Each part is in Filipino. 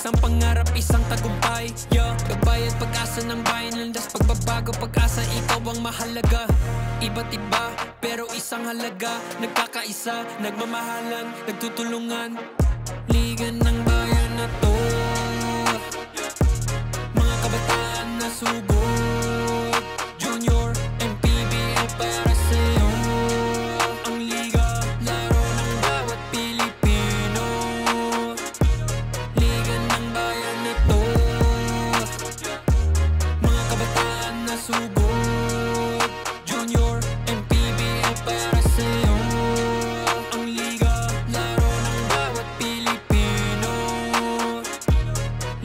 Isang pangarap, isang tagumpay, yeah. Kabayad pag-asa ng bayan, landas pagbabago, pag-asa, ikaw ang mahalaga. Iba't iba, pero isang halaga. Nagkakaisa, nagmamahalan, nagtutulungan. Liga ng bayan na to, mga kabataan na sugod. Junior, MPBL para sa'yo. Ang liga, laro ng bawat Pilipino. Liga ng bayan na to, mga kabataan na sugod. Junior, MPBL para sa'yo. Ang liga, laro ng bawat Pilipino.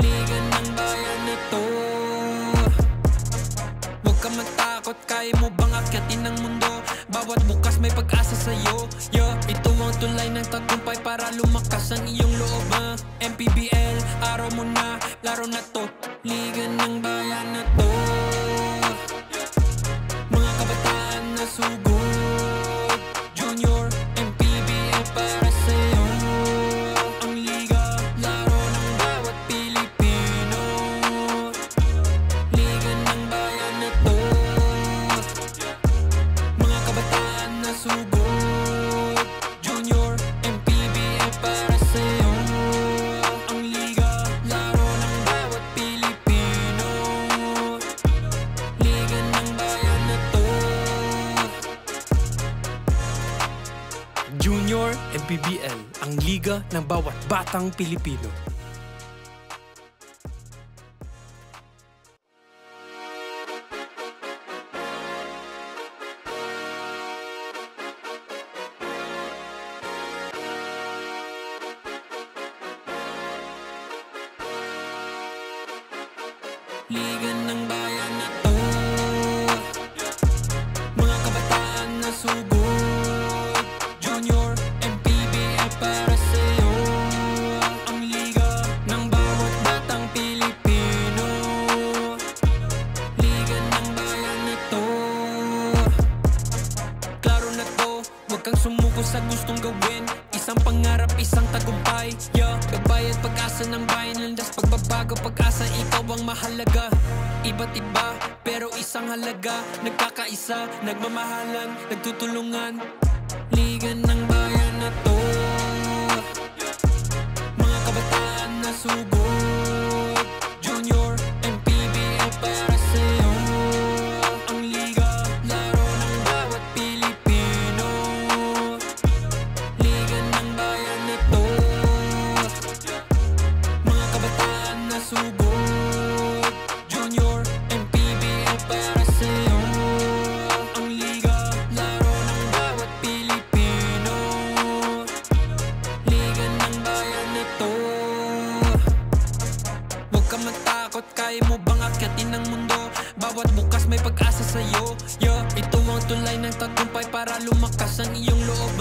Liga ng bayan na to. Huwag ka matakot, kaya mo bang akyatin ang mundo? Bawat bukas may pag-asa sa'yo, yeah. Ito ang tulay ng tagumpay para lumakas ang iyong loob, MPBL, araw mo na, laro na to. Liga ng bayan na to, mga kabataan na sugod. Junior, MPBL para sa'yo. Ang liga, laro ng bawat Pilipino. Liga ng bayan na to, mga kabataan na sugod. Junior, MPBL para sa'yo. Ang liga, laro ng bawat Pilipino. Liga ng bayan na to. Junior, MPBL, ang liga ng bawat batang Pilipino. Liga ng bayan na to, mga kabataan na sugod. Junior, MPBL para sa'yo. Ang liga ng bawat batang Pilipino. Liga ng bayan na to, klaro na to, huwag kang sumuko sa gustong gawin. Isang pangarap, isang tagumpay, yeah. Kabayad pag-asa ng bayan, landas pagbabago, pag-asa, ikaw ang mahalaga. Iba't iba, pero isang halaga. Nagkakaisa, nagmamahalan, nagtutulungan. Liga ng bayan na to, mga kabataan na sugod. Junior, MPBL para sa'yo. Ang liga, laro ng bawat Pilipino. Liga ng bayan na to, mga kabataan na sugod. Junior, MPBL para sa'yo. Ang liga, laro ng bawat Pilipino. Liga ng bayan na to. Huwag ka matakot, kaya mo bang akyatin ang mundo? Bawat bukas may pag-asa sa'yo, yeah. Ito ang tulay ng tagumpay para lumakas ang iyong loob,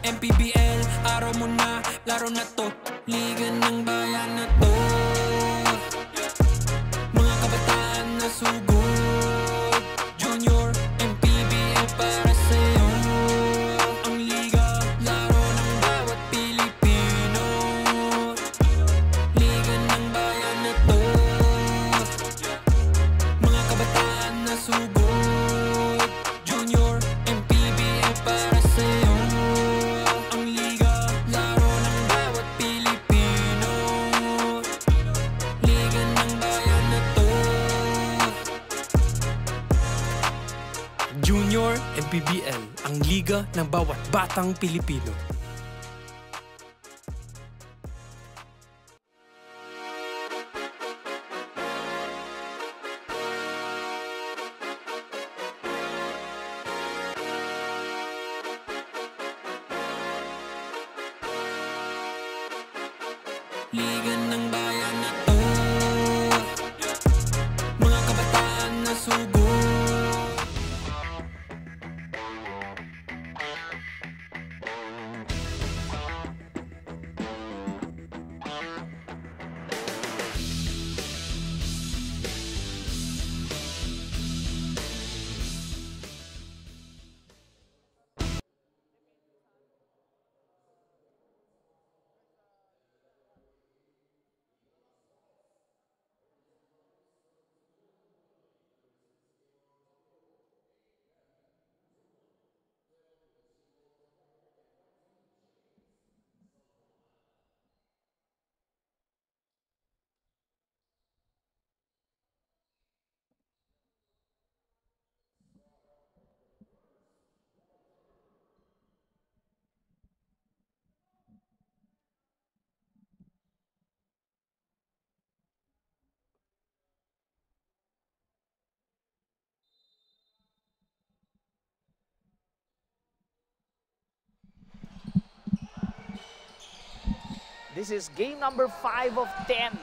MPBL, araw mo na, laro na to. Liga ng bayan na to, mga kabataan na sugod. Junior, MPBL para sa'yo. Ang liga, laro ng bawat Pilipino. Liga ng bayan na to, mga kabataan na sugod. Junior, MPBL para sa'yo. Ang liga, laro ng bawat Pilipino. Liga ng bayan na to, Junior, MPBL, ang liga ng bawat batang Pilipino. Liga ng bayan na to, mga kabataan na sugod. This is game number 5 of 10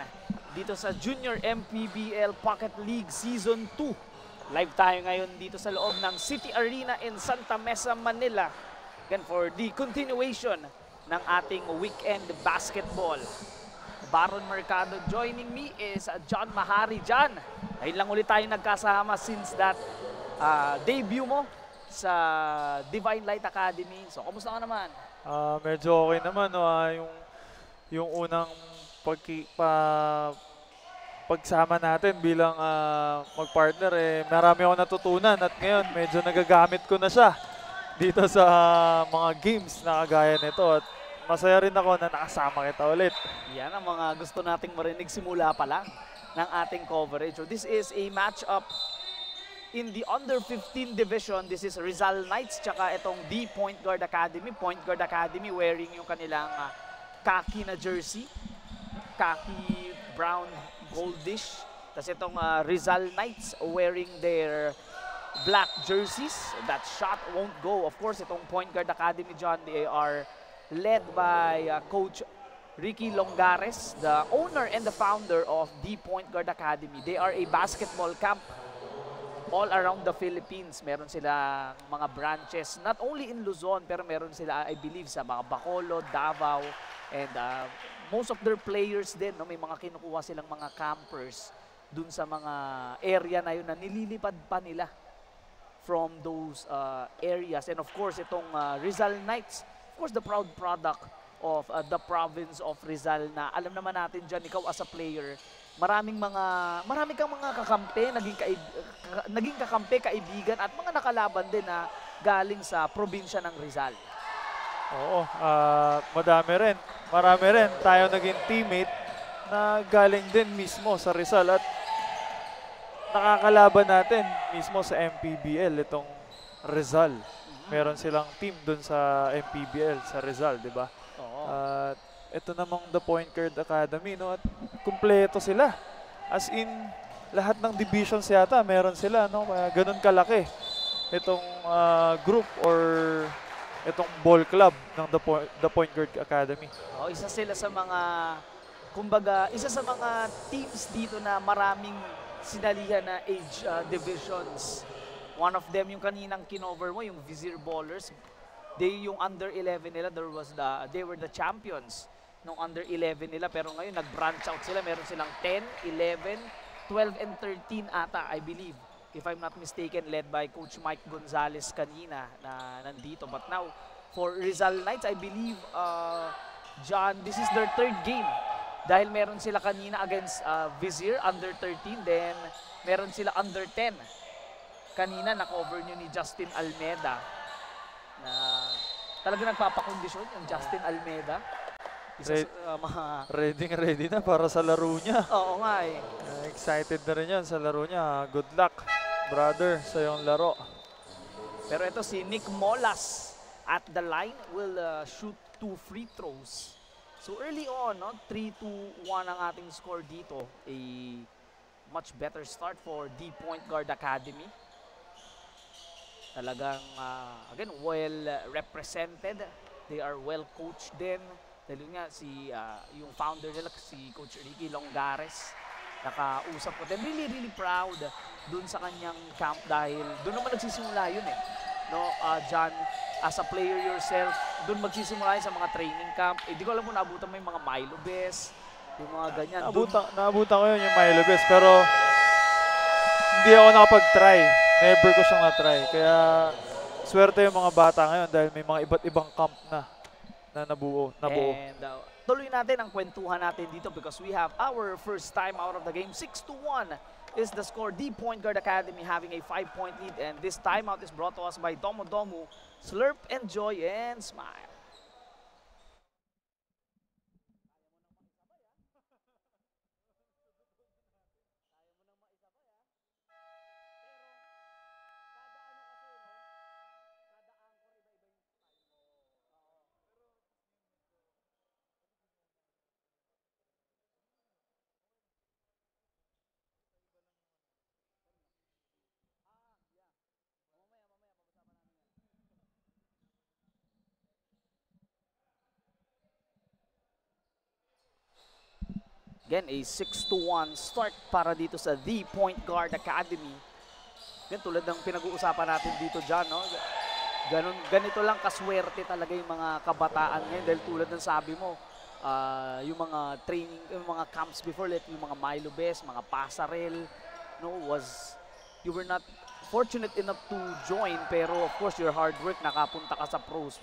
dito sa Junior MPBL Pocket League Season 2. Live tayo ngayon dito sa loob ng City Arena in Santa Mesa, Manila. Again, for the continuation ng ating weekend basketball. Baron Mercado joining me is John Mahari. John, ayun lang ulit tayo nagkasama since that debut mo sa Divine Light Academy. So, kumusta ka naman? Medyo okay naman, no? Yung unang pagsama natin bilang magpartner, marami ako natutunan at ngayon medyo nagagamit ko na siya dito sa mga games na kagaya nito at masaya rin ako na nakasama kita ulit. Yan ang mga gusto nating marinig simula pa lang ng ating coverage. So this is a matchup in the under 15 division. This is Rizal Knights tsaka itong D Point Guard Academy. Point Guard Academy wearing yung kanilang khaki na jersey. Khaki brown goldish. Tapos itong Rizal Knights wearing their black jerseys. That shot won't go. Of course, itong Point Guard Academy, John, they are led by Coach Ricky Longares, the owner and the founder of the Point Guard Academy. They are a basketball camp all around the Philippines. Meron sila mga branches, not only in Luzon, pero meron sila, I believe, sa mga Bacolod, Davao, and most of their players din, no, may mga kinukuha silang mga campers dun sa mga area na yun na nililipad pa nila from those areas. And of course, itong Rizal Knights, of course, the proud product of the province of Rizal na alam naman natin dyan, ikaw as a player, marami kang mga kakampi, naging kakampi, kaibigan at mga nakalaban din na galing sa probinsya ng Rizal. Oo, marami rin tayo naging teammate na galing din mismo sa Rizal at nakakalaban natin mismo sa MPBL, itong Rizal. Meron silang team dun sa MPBL, sa Rizal, di ba? At ito namang The Point Guard Academy, no? At kumpleto sila. As in, lahat ng divisions yata, meron sila, no? Kaya ganun kalaki itong group or itong ball club ng The Point Guard Academy. Isa sila sa mga, kumbaga, isa sa mga teams dito na maraming sinalihan na age divisions. One of them, yung kaninang kinover mo, yung Vizier Ballers. Yung under 11 nila, they were the champions nung under 11 nila. Pero ngayon, nag-branch out sila. Meron silang 10, 11, 12, and 13 ata, I believe. If I'm not mistaken, led by Coach Mike Gonzalez kanina na nandito. But now, for Rizal Knights, I believe, John, this is their third game. Dahil meron sila kanina against Vizier, under 13. Then, meron sila under 10. Kanina, na-cover nyo ni Justin Almeda na talaga nagpapakondisyon yung Justin Almeda. Isa sa Ready na para sa laro niya. Oo nga eh. Excited na rin yan sa laro niya. Good luck, brother, sa iyong laro. Pero ito si Nick Molas at the line will shoot 2 free throws. So early on, no, 3-2-1 ang ating score dito. A much better start for the Point Guard Academy. Talagang, again, well represented. They are well coached din. Dahil nga, yung founder nila, si Coach Ricky Longares, nakausap ko. Then really, really proud dun sa kanyang camp dahil dun naman nagsisimula yun eh. No, John, as a player yourself, dun magsisimula yun sa mga training camp. Di ko alam kung naabutan mo yung mga Milo Best, yung mga ganyan. Naabutan ko yun yung Milo Best, pero hindi ako nakapag-try. Never ko siyang na-try. Kaya swerte yung mga bata ngayon dahil may mga iba't ibang camp na nabuo. And tuloy natin ang kwentuhan natin dito because we have our first time out of the game. 6-1 is the score. The Point Guard Academy having a 5-point lead. And this timeout is brought to us by Domo Domo. Slurp, enjoy, and smile. Again, a 6-1 start para dito sa The Point Guard Academy. Yan, tulad ng pinag-uusapan natin dito dyan, no? Ganito lang kaswerte talaga yung mga kabataan ngayon dahil tulad ng sabi mo, yung mga training, yung mga camps before, like yung mga Milo Best, mga Pasarel, no, you were not fortunate enough to join, pero of course your hard work, nakapunta ka sa pros.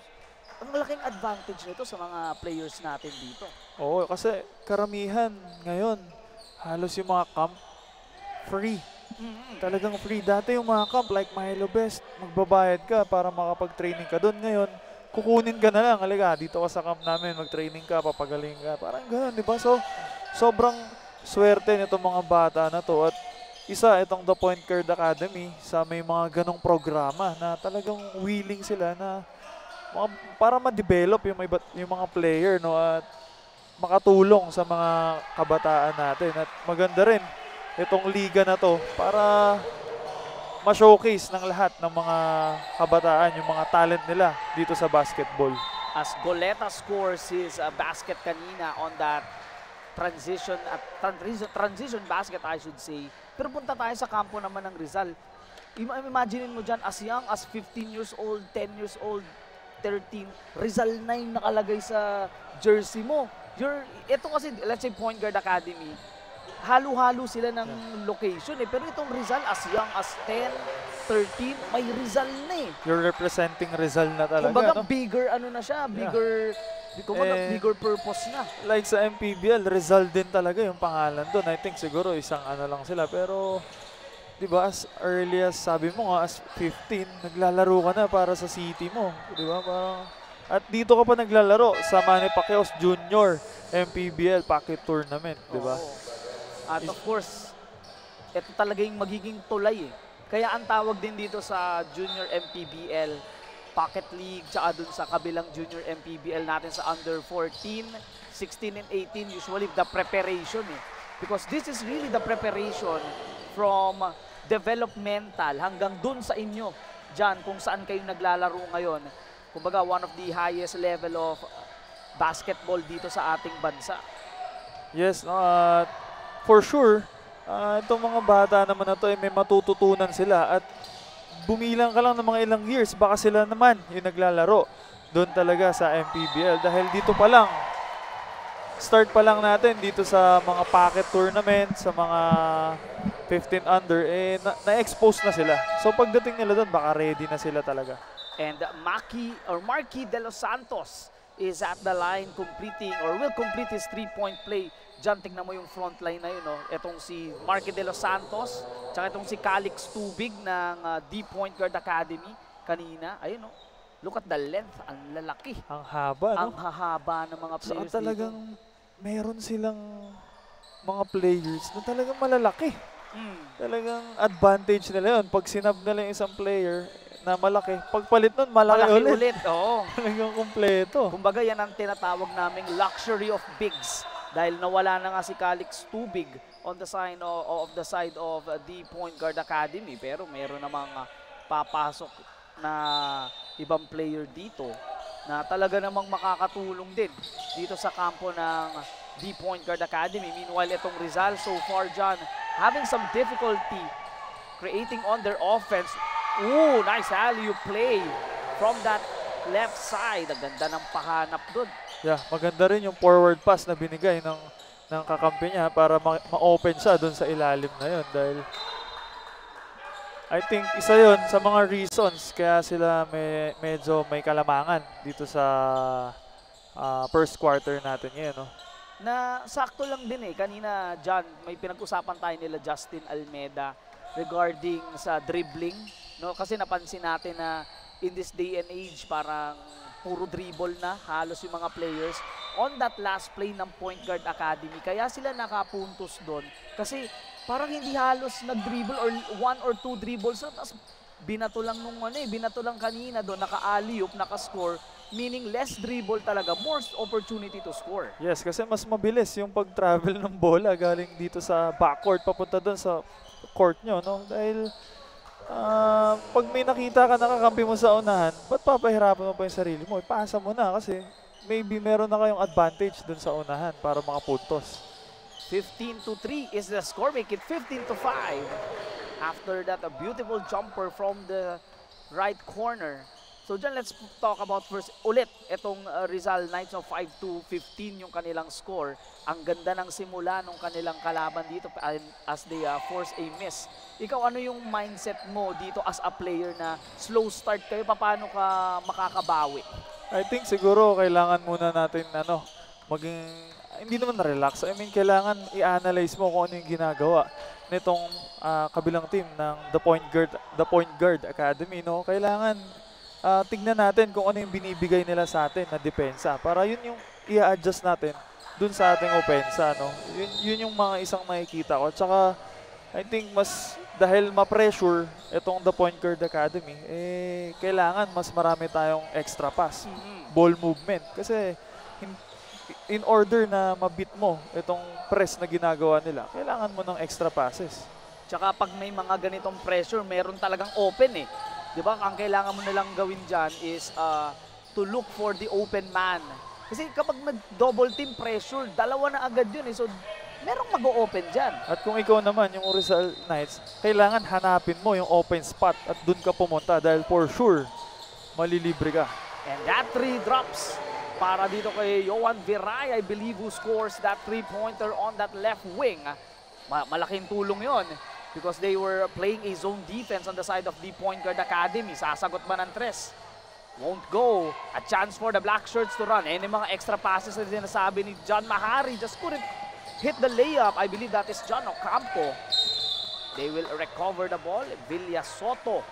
Ang malaking advantage nito sa mga players natin dito. Oo, kasi karamihan ngayon, halos yung mga camp, free. Talagang free. Dati yung mga camp like Milo Best, magbabayad ka para makapag-training ka doon. Ngayon, kukunin ka na lang. Halika, dito ka sa camp namin, mag-training ka, papagaling ka. Parang gano'n, di ba? So, sobrang swerte nitong mga bata na to. At isa, itong The Point Guard Academy, sa may mga ganong programa na talagang willing sila na para ma-develop yung mga player, no, at makatulong sa mga kabataan natin. At maganda rin itong liga na to para ma-showcase ng lahat ng mga kabataan yung mga talent nila dito sa basketball. As Goleta scores his basket kanina on that transition basket, I should say. Pero punta tayo sa kampo naman ng Rizal. Imagine mo dyan, as young as 15 years old, 10 years old, 13, Rizal 9 nakalagay sa jersey mo. Ito kasi, let's say Point Guard Academy, halo-halo sila ng location eh. Pero itong Rizal, as young as 10, 13, may Rizal na eh. You're representing Rizal na talaga, kumbaga, no? bigger ano na siya, bigger purpose na. Like sa MPBL, Rizal din talaga yung pangalan doon. I think siguro isang ano lang sila. Pero, di ba, as early as sabi mo nga, as 15, naglalaro ka na para sa city mo. Di ba? Parang, at dito ka pa naglalaro sa Manny Pacquiao's Junior MPBL Pocket Tournament, di ba? At of course, ito talaga yung magiging tulay eh. Kaya ang tawag din dito sa Junior MPBL Pocket League, tsaka dun sa kabilang Junior MPBL natin sa under 14, 16 and 18, usually the preparation eh. Because this is really the preparation from developmental hanggang dun sa inyo, dyan kung saan kayo naglalaro ngayon. Kumbaga, one of the highest level of basketball dito sa ating bansa. Yes, for sure, itong mga bata naman na to, may matututunan sila at bumilang ka lang ng mga ilang years, baka sila naman yung naglalaro doon talaga sa MPBL. Dahil dito pa lang, start pa lang natin dito sa mga pocket tournament, sa mga 15 under, na-expose na sila. So pagdating nila doon, baka ready na sila talaga. And Marky De Los Santos is at the line completing or will complete his 3-point play. Diyan, tingnan mo yung front line na yun, no? Itong si Marky De Los Santos, tsaka itong si Calix Tubig ng The Point Guard Academy kanina. Ayun, no? Look at the length, ang lalaki. Ang haba, no? Ang hahaba ng mga players so, talagang dito. Meron silang mga players na talagang malalaki. Talagang advantage nila yun. Pag sinab nila yung isang player na malaki, pagpalit nun, malaki ulit. Oo. Talagang kompleto. Kumbaga, yan ang tinatawag naming luxury of bigs. Dahil nawala na nga si Calix Tubig on the side of The Point Guard Academy. Pero meron namang papasok na ibang player dito na talaga namang makakatulong din dito sa kampo ng The Point Guard Academy. Meanwhile, itong Rizal so far, John, having some difficulty creating on their offense. Ooh, nice alley-oop play from that left side. Ang ganda ng pahanap doon. Yeah, maganda rin yung forward pass na binigay ng kakampi niya para ma-open siya doon sa ilalim na yun. Dahil I think isa yun sa mga reasons kaya sila medyo may kalamangan dito sa first quarter natin ngayon, no? Na sakto lang din eh. Kanina, John, may pinag-usapan tayo nila Justin Almeda regarding sa dribbling, no? Kasi napansin natin na in this day and age, parang puro dribble na halos yung mga players on that last play ng Point Guard Academy. Kaya sila nakapuntos doon kasi parang hindi halos nag-dribble or 1 or 2 dribbles na, tapos binato lang binato lang kanina doon, naka-alley-oop, naka-score, meaning less dribble talaga, more opportunity to score. Yes, kasi mas mabilis yung pag-travel ng bola galing dito sa backcourt papunta doon sa court nyo, no? Dahil pag may nakita ka nakakampi mo sa unahan, ba't papahirapan mo pa yung sarili mo? Ipasa mo na kasi maybe meron na kayong advantage dun sa unahan para mga puntos. 15-3 is the score, make it 15-5. After that, a beautiful jumper from the right corner. So dyan, let's talk about first ulit itong Rizal Knights of 5-15 yung kanilang score. Ang ganda ng simula ng kanilang kalaban dito as they force a miss. Ikaw, ano yung mindset mo dito as a player na slow start kayo? Paano ka makakabawi? I think siguro kailangan muna natin maging hindi naman relax. I mean, kailangan i-analyze mo kung ano yung ginagawa nitong kabilang team ng The Point Guard Academy, no? Kailangan tignan natin kung ano yung binibigay nila sa atin na depensa para yun yung i-adjust natin dun sa ating opensa, no? Yun yung mga isang nakikita ko. Tsaka I think dahil ma-pressure itong The Point Guard Academy, kailangan mas marami tayong extra pass, ball movement. Kasi in order na mabit mo itong press na ginagawa nila, kailangan mo ng extra passes. Tsaka pag may mga ganitong pressure, meron talagang open eh. Di ba? Ang kailangan mo nalang gawin dyan is to look for the open man. Kasi kapag nag-double team pressure, dalawa na agad yun eh. So, merong mag-o-open dyan. At kung ikaw naman, yung Rizal Knights, kailangan hanapin mo yung open spot at dun ka pumunta dahil for sure, malilibre ka. And that 3 drops para dito kay Johan Viray, I believe, who scores that 3-pointer on that left wing. Malaking tulong yon because they were playing a zone defense on the side of the Point Guard Academy. Sasagot ba ng tres? Won't go. A chance for the Black Shirts to run. Any mga extra passes na sinasabi ni John Mahari just couldn't hit the layup. I believe that is John Ocampo. They will recover the ball. Villa Soto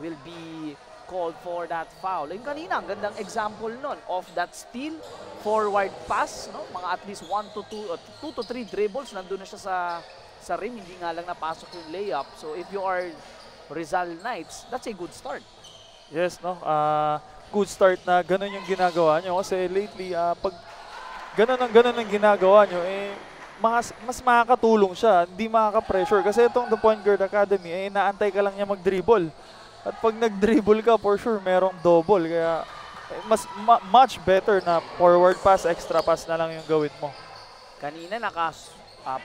will be called for that foul. Yung kanina, ang gandang example nun of that steal, forward pass, no? Mga at least 1 to 2 to 3 dribbles, nandun na siya sa rim, hindi nga lang napasok yung layup. So if you are Rizal Knights, that's a good start. Yes, no? Good start na ganun yung ginagawa nyo. Kasi lately, pag ganun ang ginagawa nyo, mas makakatulong siya, hindi makaka-pressure. Kasi itong The Point Guard Academy, naantay ka lang niya mag-dribble. At pag nag-dribble ka, for sure, merong double. Kaya much better na forward pass, extra pass na lang yung gawin mo. Kanina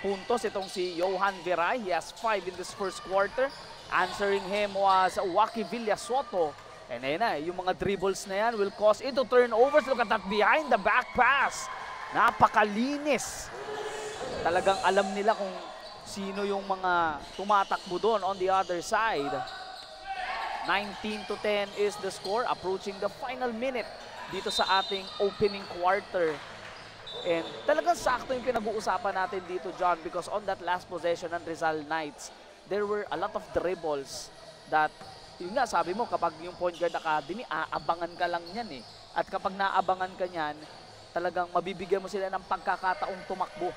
puntos itong si Johan Viray. He has 5 in this first quarter. Answering him was Waki Villasoto. And ayun na, yung mga dribbles na yan will cause into turnovers. Look at that behind the back pass. Napakalinis. Talagang alam nila kung sino yung mga tumatakbo doon on the other side. 19-10 is the score, approaching the final minute dito sa ating opening quarter. And talagang sakto yung pinag-uusapan natin dito, John, because on that last possession ng Rizal Knights, there were a lot of dribbles that, yun nga, sabi mo, kapag yung Point Guard Academy, aabangan ka lang yan eh. At kapag naabangan ka niyan, talagang mabibigyan mo sila ng pagkakataong tumakbo.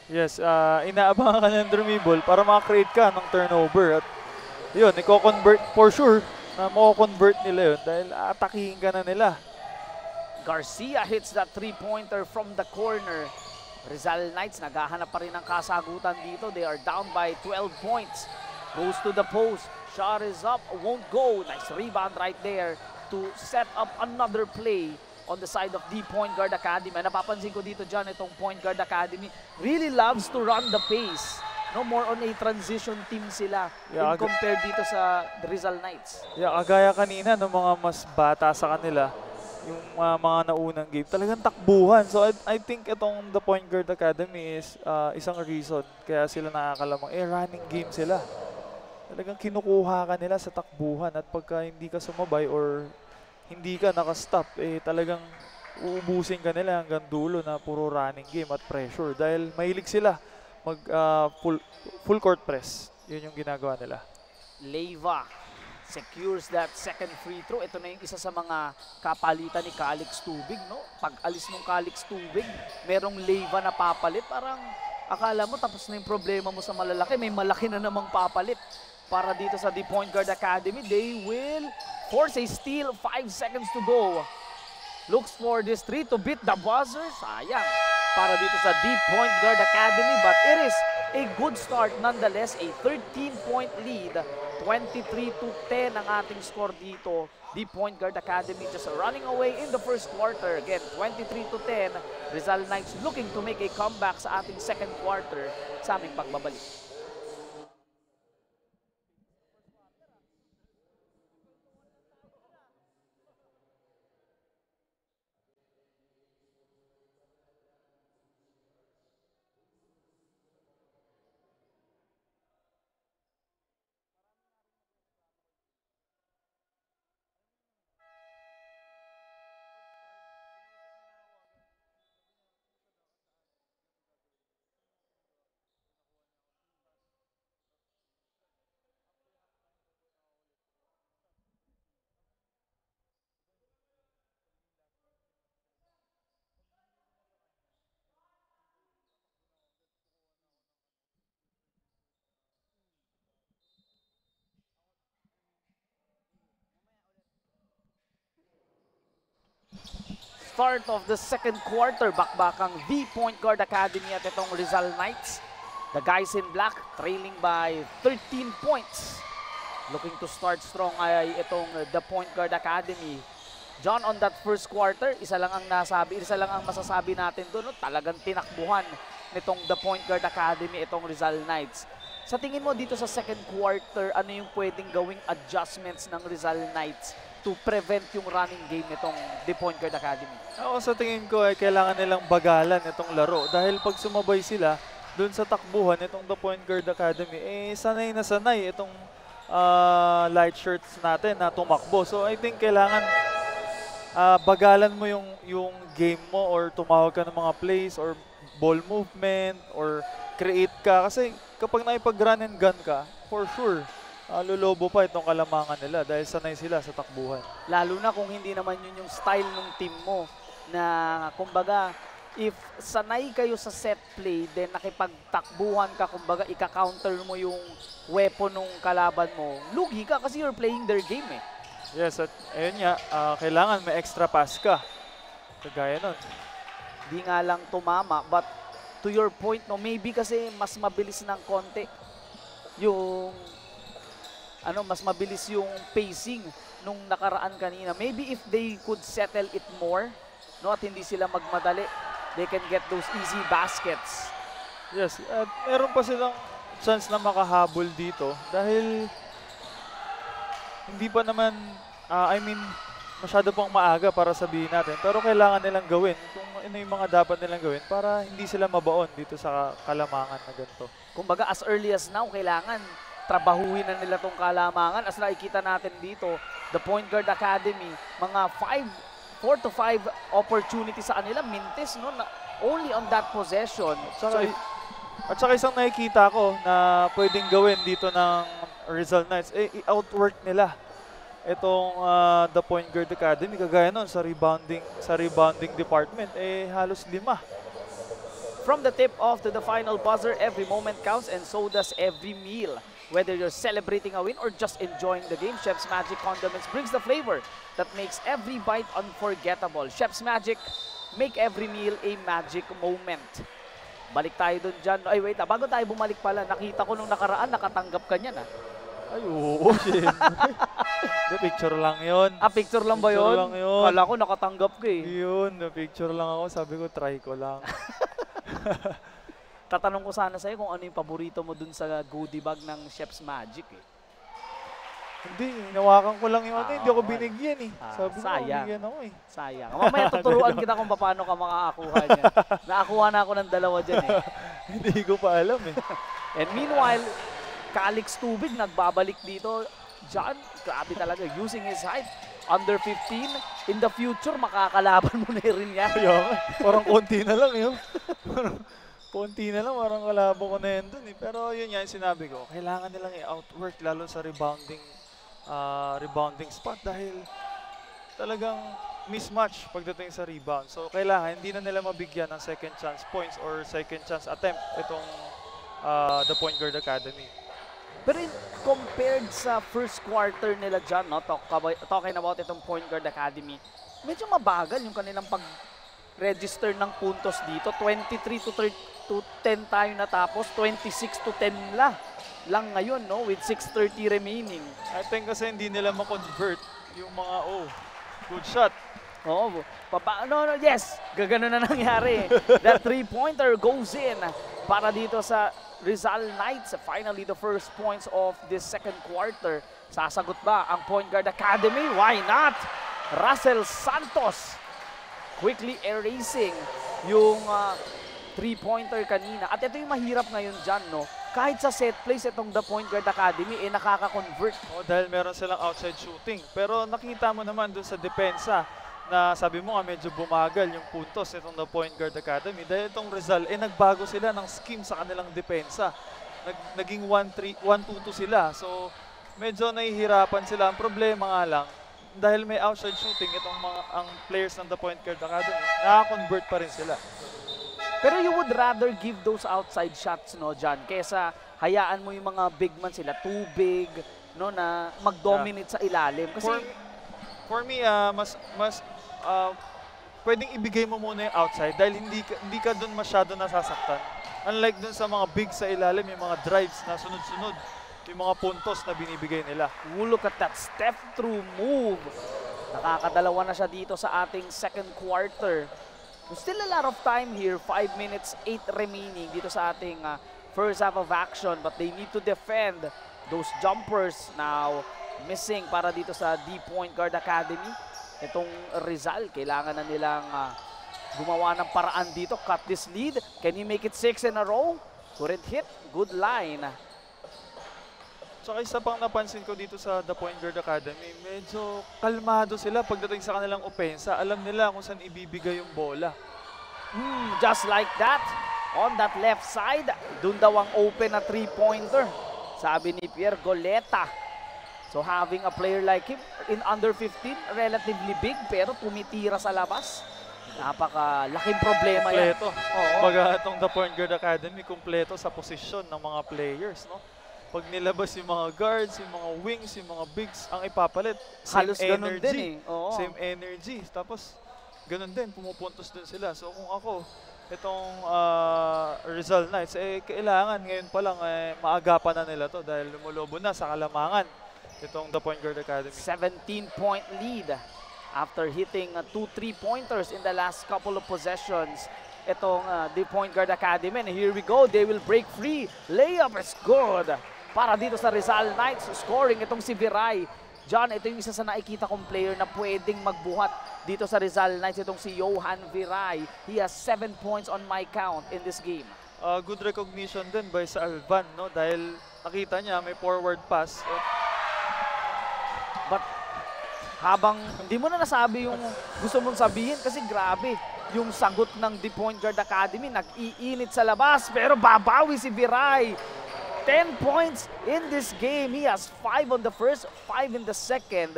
Yes, inaabangan ka ng dribble para maka-create ka ng turnover. At yun, i-convert for sure na mako-convert nila yun dahil atakihin ka na nila. Garcia hits that 3-pointer from the corner. Rizal Knights naghahanap pa rin ng kasagutan dito. They are down by 12 points. Goes to the post. Shot is up, won't go. Nice rebound right there to set up another play on the side of the Point Guard Academy. Napapansin ko dito dyan, itong Point Guard Academy really loves to run the pace. No, more on a transition team sila compared dito sa Rizal Knights. Yeah, kagaya kanina ng mga mas bata sa kanila, yung mga naunang game, talagang takbuhan. So I think itong The Point Guard Academy is isang reason kaya sila nakakalamang. Running game sila. Talagang kinukuha ka nila sa takbuhan at pagka hindi ka sumabay or hindi ka nakastop, talagang uubusin ka nila hanggang dulo na puro running game at pressure dahil mahilig sila mag full court press. Yun yung ginagawa nila. Leiva secures that second free throw. Ito na yung isa sa mga kapalitan ni Calix Tubig, no? Pag alis ng Calix Tubig, merong Leiva na papalit. Parang akala mo tapos na yung problema mo sa malalaki. May malaki na namang papalit para dito sa The Point Guard Academy. They will force a steal. 5 seconds to go. Looks for this 3 to beat the buzzer. Sayang para dito sa The Point Guard Academy. But it is a good start nonetheless, a 13-point lead. 23-10 ang ating score dito. The Point Guard Academy just running away in the first quarter. Again, 23-10. Rizal Knights looking to make a comeback sa ating second quarter sa aming pagbabalik. Start of the second quarter, bakbakang the Point Guard Academy at itong Rizal Knights. The guys in black trailing by 13 points. Looking to start strong ay itong the Point Guard Academy. John, on that first quarter, isa lang ang masasabi natin doon, no? Talagang tinakbuhan nitong the Point Guard Academy itong Rizal Knights. Sa tingin mo dito sa second quarter, ano yung pwedeng gawing adjustments ng Rizal Knights to prevent yung running game nitong The Point Guard Academy? Ako sa tingin ko ay kailangan nilang bagalan itong laro dahil pag sumabay sila dun sa takbuhan itong The Point Guard Academy, sanay na sanay itong light shirts natin na tumakbo. So I think kailangan bagalan mo yung game mo or tumawag ka ng mga plays or ball movement or create ka. Kasi kapag naipag-run and gun ka, for sure, lolobo pa itong kalamangan nila dahil sanay sila sa takbuhan. Lalo na kung hindi naman yun yung style ng team mo na kumbaga if sanay kayo sa set play then nakipagtakbuhan ka, kumbaga ika-counter mo yung weapon ng kalaban mo, lugi ka kasi you're playing their game eh. Yes, at ayun nga, kailangan may extra pass ka. Kagaya nun. Di nga lang tumama, but to your point, no, maybe kasi mas mabilis ng konti yung mas mabilis yung pacing nung nakaraan kanina. Maybe if they could settle it more, no, at hindi sila magmadali, they can get those easy baskets. Yes, at meron pa silang chance na makahabol dito dahil hindi pa naman, masyado pang maaga para sabihin natin. Pero kailangan nilang gawin kung ano yung mga dapat nilang gawin para hindi sila mabaon dito sa kalamangan na ganito. Kumbaga as early as now, kailangan trabahuhin na nila tong kalamangan. As nakikita natin dito, the Point Guard Academy, mga 4 to 5 opportunities sa kanila, mintis, no? Only on that possession. At saka isang nakikita ko na pwedeng gawin dito ng Rizal Knights, i-outwork nila itong the Point Guard Academy. Kagaya nun sa rebounding department, halos 5. From the tip-off to the final buzzer, every moment counts and so does every meal. Whether you're celebrating a win or just enjoying the game, Chef's Magic Condiments brings the flavor that makes every bite unforgettable. Chef's Magic, make every meal a magic moment. Balik tayo dun dyan. Ay, wait, bago tayo bumalik pala, nakita ko nung nakaraan, nakatanggap ka niyan, Ay, oo, picture lang yun. Picture lang ba yun? Picture lang yun. Kala ko nakatanggap ka Yun, picture lang ako. Sabi ko, try ko lang. Tatanong ko sana sa'yo kung ano yung paborito mo dun sa goodie bag ng Chef's Magic Hindi, hinawakan ko lang yung hindi ako binigyan Sabi ko, sayang. binigyan ako Sayang. Mamaya tuturuan kita kung paano ka makakakuha niya. Nakakuha na ako ng 2 dyan Hindi ko pa alam And meanwhile, Calix Tubig nagbabalik dito. John, grabe talaga, using his height. Under 15, in the future, makakalaban mo na rin yan. Parang konti na lang yun. Konti na lang, parang kalabo ko na yun dun Pero yun nga yung sinabi ko, kailangan nilang i-outwork lalo sa rebounding spot dahil talagang mismatch pagdating sa rebound. So kailangan hindi na nila mabigyan ng second chance points or second chance attempt itong the Point Guard Academy. Pero compared sa first quarter nila dyan, no, talking about itong Point Guard Academy, medyo mabagal yung kanilang register ng puntos dito. 23 to 10 tayo natapos, 26 to 10 lang ngayon, no, with 6:30 remaining. I think kasi hindi nila ma-convert yung mga good shot. Oh, yes, gagano na nangyari. That three-pointer goes in para dito sa Rizal Knights. Finally, the first points of this second quarter. Sasagot ba ang Point Guard Academy? Why not? Russell Santos quickly erasing yung three-pointer kanina. At ito yung mahirap ngayon dyan, no? Kahit sa set plays, itong The Point Guard Academy, nakaka-convert. Dahil meron silang outside shooting. Pero nakita mo naman dun sa depensa na sabi mo nga medyo bumagal yung puntos itong The Point Guard Academy. Dahil itong Rizal, nagbago sila ng scheme sa kanilang depensa. Naging 1-2-2 sila. So, medyo nahihirapan sila. Ang problema nga lang, dahil may outside shooting, itong ang players ng The Point Guard Academy, nakaka-convert pa rin sila. Pero you would rather give those outside shots, no, John, kesa hayaan mo yung mga big man sila, too big, no, na mag-dominate sa ilalim. Kasi for me, pwedeng ibigay mo muna yung outside dahil hindi ka doon masyado nasasaktan. Unlike doon sa mga big sa ilalim, yung mga drives na sunod-sunod, yung mga puntos na binibigay nila. Look at that step-through move. Nakakadalawa na siya dito sa ating second quarter. Still a lot of time here, 5 minutes, 8 remaining dito sa ating first half of action. But they need to defend those jumpers now missing para dito sa The Point Guard Academy. Itong Rizal, kailangan na nilang gumawa ng paraan dito. Cut this lead. Can he make it 6 in a row? Couldn't hit. Good line. Tsaka isa pang napansin ko dito sa The Point Guard Academy, medyo kalmado sila pagdating sa kanilang opensa. Alam nila kung saan ibibigay yung bola. Just like that, on that left side, dun daw ang open na three-pointer. Sabi ni Pierre Goleta. So having a player like him in under 15, relatively big, pero tumitira sa labas. Napakalaking problema yan. Kompleto. Baga itong The Point Guard Academy, kompleto sa posisyon ng mga players, no? Pag nilabas yung mga guards, yung mga wings, yung mga bigs, ang ipapalit, same halos ganun energy. Din Same energy. Tapos, ganun din, pumupuntos din sila. So kung ako, itong Rizal Knights, kailangan ngayon pa lang maagapan na nila to dahil lumulobo na sa kalamangan itong The Point Guard Academy. 17-point lead after hitting 2 3-pointers in the last couple of possessions. Itong The Point Guard Academy. And here we go, they will break free. Layup is good para dito sa Rizal Knights. Scoring itong si Viray. John, ito yung isa sa nakikita kong player na pwedeng magbuhat dito sa Rizal Knights. Itong si Johan Viray. He has 7 points on my count in this game. Good recognition din by sa Alvan, no? Dahil nakita niya may forward pass. But habang hindi mo na nasabi yung gusto mong sabihin kasi grabe yung sagot ng The Point Guard Academy. Nag-iinit sa labas pero babawi si Viray. 10 points in this game. He has 5 on the first, 5 in the second.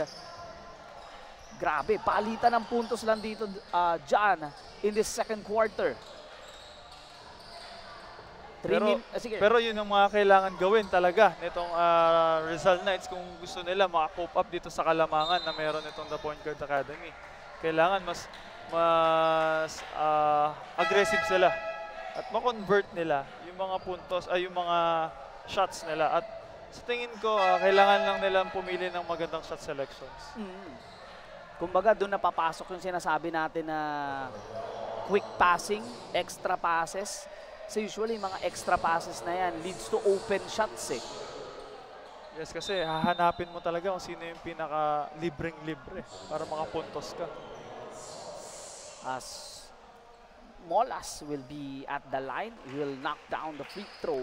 Grabe, palitan ng puntos lang dito John in this second quarter. Pero yun ang mga kailangan gawin talaga nitong Rizal Knights kung gusto nila maka-cope up dito sa kalamangan na meron itong The Point Guard Academy. Kailangan mas aggressive sila at ma-convert nila yung mga puntos ay yung mga shots nila at sa tingin ko kailangan lang nilang pumili ng magandang shot selections. Kumbaga doon na papasok yung sinasabi natin na quick passing, extra passes. So usually mga extra passes na yan leads to open shots eh. Yes, kasi hahanapin mo talaga kung sino yung pinaka libreng-libre para makapuntos ka. As Molas will be at the line, he will knock down the free throw.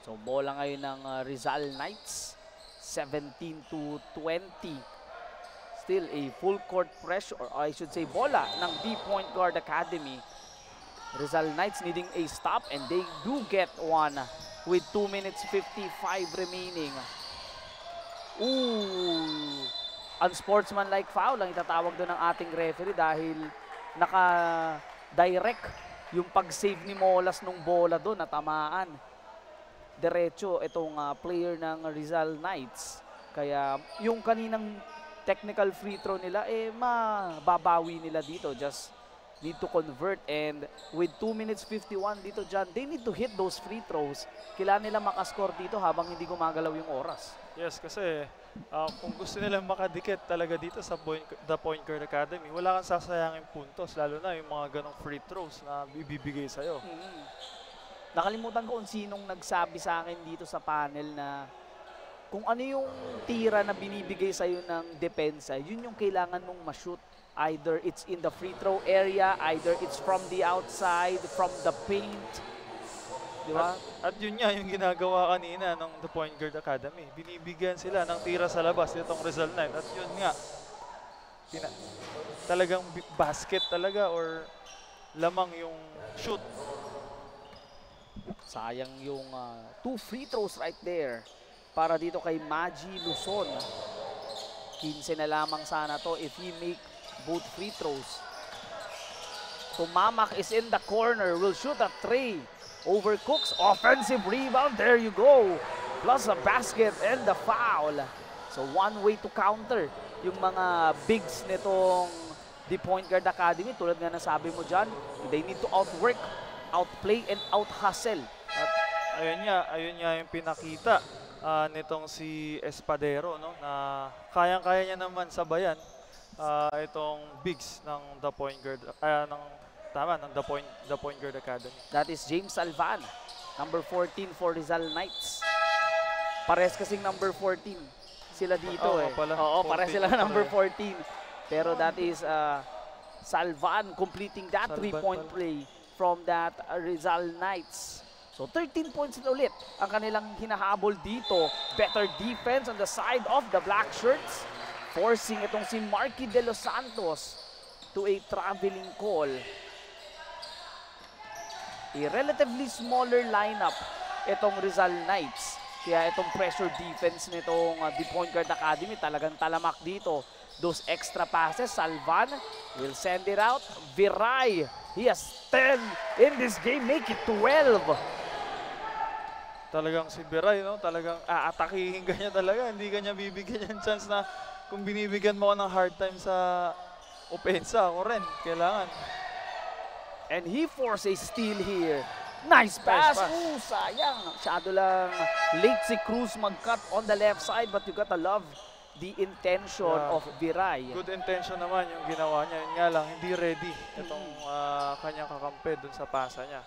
So bola ngayon ng Rizal Knights, 17-20. Still a full court pressure, or I should say bola ng The Point Guard Academy. Rizal Knights needing a stop and they do get one with 2 minutes 55 remaining. Unsportsmanlike foul ang itatawag doon ng ating referee dahil naka-direct yung pag-save ni Molas nung bola doon na tamaan. Diretso itong player ng Rizal Knights. Kaya yung kaninang technical free throw nila, mababawi nila dito. Just need to convert, and with 2 minutes 51 dito dyan, they need to hit those free throws. Kailangan nila makascore dito habang hindi gumagalaw yung oras. Yes, kasi kung gusto nilang makadikit talaga dito sa The Point Guard Academy, wala kang sasayangin puntos, lalo na yung mga ganong free throws na bibigay sa'yo. Nakalimutan ko kung sinong nagsabi sa akin dito sa panel na kung ano yung tira na binibigay sa'yo ng depensa, yun yung kailangan mong ma-shoot. Either it's in the free throw area, either it's from the outside, from the paint. Di ba? At yun nga yung ginagawa kanina ng The Point Guard Academy. Binibigyan sila ng tira sa labas itong Rizal Knight. At yun nga, talagang basket talaga or lamang yung shoot. Sayang yung 2 free throws right there para dito kay Maji Luzon. 15 na lamang sana to if he make both free throws. Tumamak is in the corner, will shoot a 3. Overcooks, offensive rebound, there you go. Plus a basket and the foul. So one way to counter yung mga bigs nitong The Point Guard Academy. Tulad nga nasabi mo dyan, they need to outwork, outplay, and out-hustle. At ayun nga yung pinakita nitong si Espadero, no, na kayang-kaya niya naman sabayan itong bigs ng The Point Guard, ng The Point Guard Academy. That is James Salvan, number 14 for Rizal Knights. Pares kasing number 14 sila dito Oo, pares sila number 14. Pero that is Salvan completing that 3-point play from that Rizal Knights. So 13 points na ulit ang kanilang hinahabol dito. Better defense on the side of the black shirts, forcing itong si Marky De Los Santos to a traveling call. A relatively smaller lineup itong Rizal Knights. Kaya itong pressure defense nitong The Point Guard Academy talagang talamak dito. Those extra passes, Salvan will send it out. Viray, he has 10 in this game, make it 12. Talagang si Viray, no? Talagang aatakihin ka niya talaga. Hindi ka niya bibigyan yung chance na kung binibigyan mo ng hard time sa opensa, ako rin, kailangan. And he forced a steal here. Nice pass. Sayang. Masyado lang late si Cruz mag-cut on the left side, but you gotta love the intention of Viray. Good intention naman yung ginawa niya. Yun nga lang, hindi ready itong kanyang kakampi dun sa pasa niya.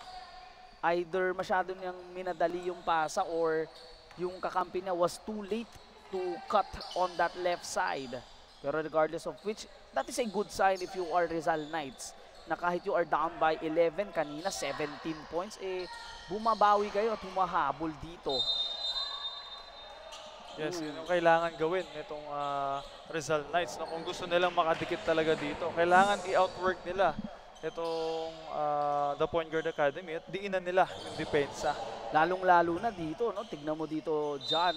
Either masyado niyang minadali yung pasa or yung kakampi niya was too late to cut on that left side. Pero regardless of which, that is a good sign if you are Rizal Knights. Na kahit you are down by 11, kanina 17 points, bumabawi kayo at humahabol dito. Yes, yun yung kailangan gawin itong Rizal Knights. No? Kung gusto nilang makadikit talaga dito, kailangan i-outwork nila itong The Point Guard Academy at diinan nila yung depensa. Lalong-lalo na dito, no? Tignan mo dito, John.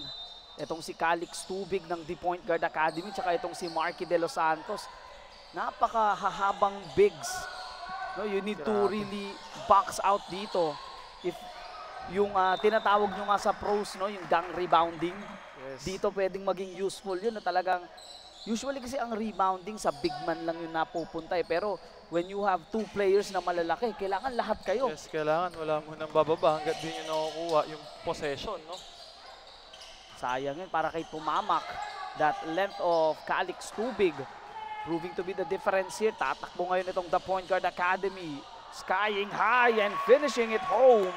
Itong si Calix Tubig ng The Point Guard Academy, tsaka itong si Marky De Los Santos. Napakahahabang bigs. No, you need to really box out dito. If yung tinatawag nyo nga sa pros, no, yung gang rebounding, dito pwedeng maging useful yun na talagang, usually kasi ang rebounding sa big man lang yung napupunta pero when you have 2 players na malalaki, kailangan lahat kayo. Yes, kailangan wala mo nang bababa hanggat din yung nakukuha yung possession, no? Sayang yun para kay Tumamak. That length of Calix Tubig proving to be the difference here. Tatakbo ngayon itong The Point Guard Academy. Skying high and finishing it home.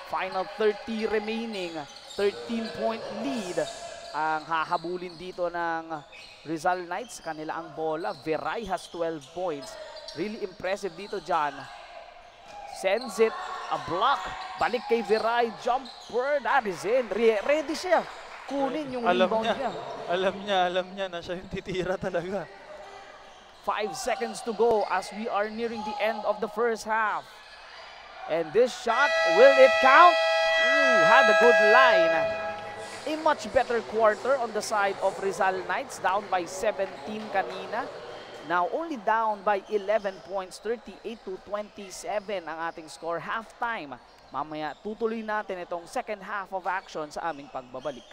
Final 30 remaining. 13-point lead ang hahabulin dito ng Rizal Knights. Kanila ang bola. Viray has 12 points. Really impressive dito, John. Sends it. A block. Balik kay Viray. Jumper. That is in. Ready siya. Kunin yung rebound niya. Alam niya na siya yung titira talaga. 5 seconds to go as we are nearing the end of the first half. And this shot, will it count? Ooh, had a good line. A much better quarter on the side of Rizal Knights, down by 17 kanina. Now only down by 11 points, 38-27 ang ating score halftime. Mamaya tutuloy natin itong second half of action sa aming pagbabalik.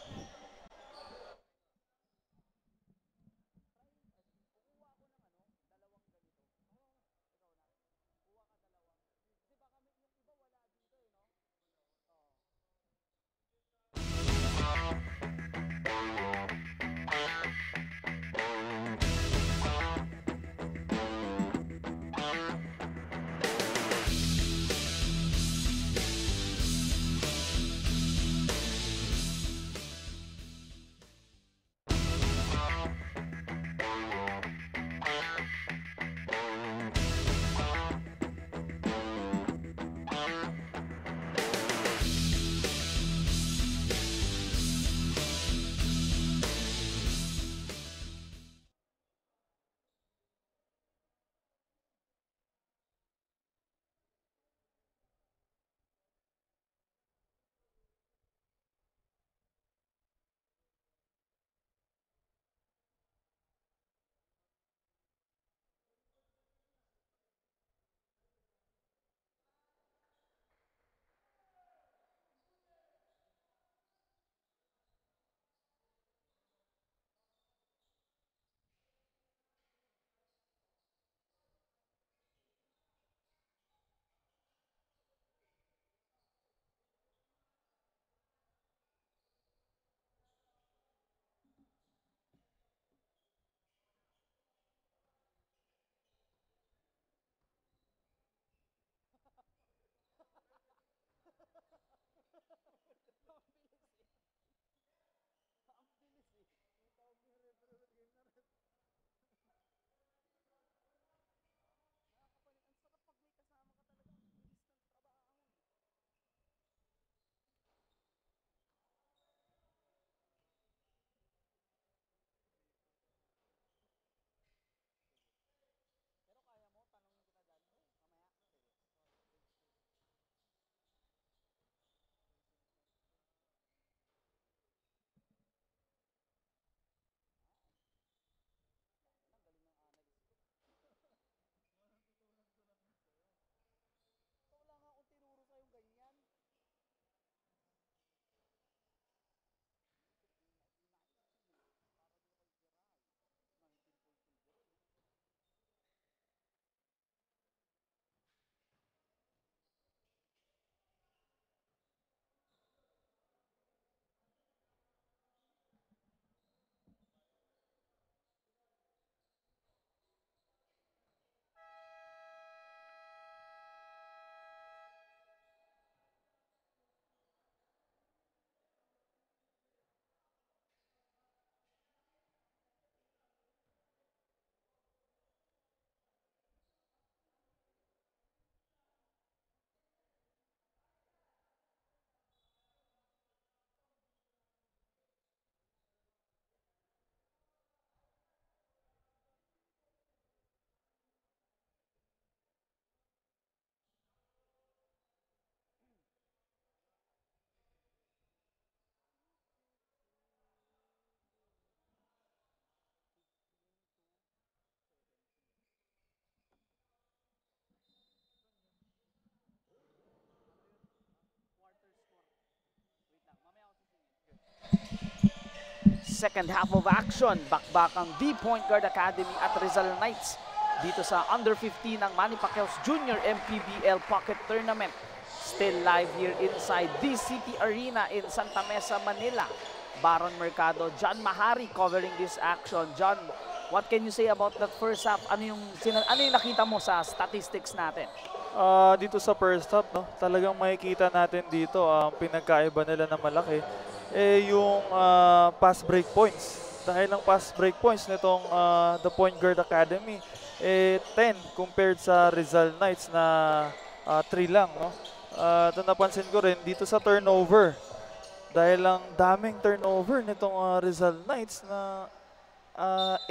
second half of action. Bakbakang The Point Guard Academy at Rizal Knights dito sa Under 15 ng Manny Pacquiao's Junior MPBL Pocket Tournament. Still live here inside the City Arena in Santa Mesa, Manila. Baron Mercado, John Mahari covering this action. John, what can you say about that first half? Ano yung nakita mo sa statistics natin? Dito sa first half, no, talagang makikita natin dito ang pinagkaiba nila na malaki yung pass break points. Dahil ang pass break points nitong The Point Guard Academy 10 compared sa Rizal Knights na 3 lang, no. At napansin ko rin dito sa turnover. Dahil ang daming turnover nitong Rizal Knights na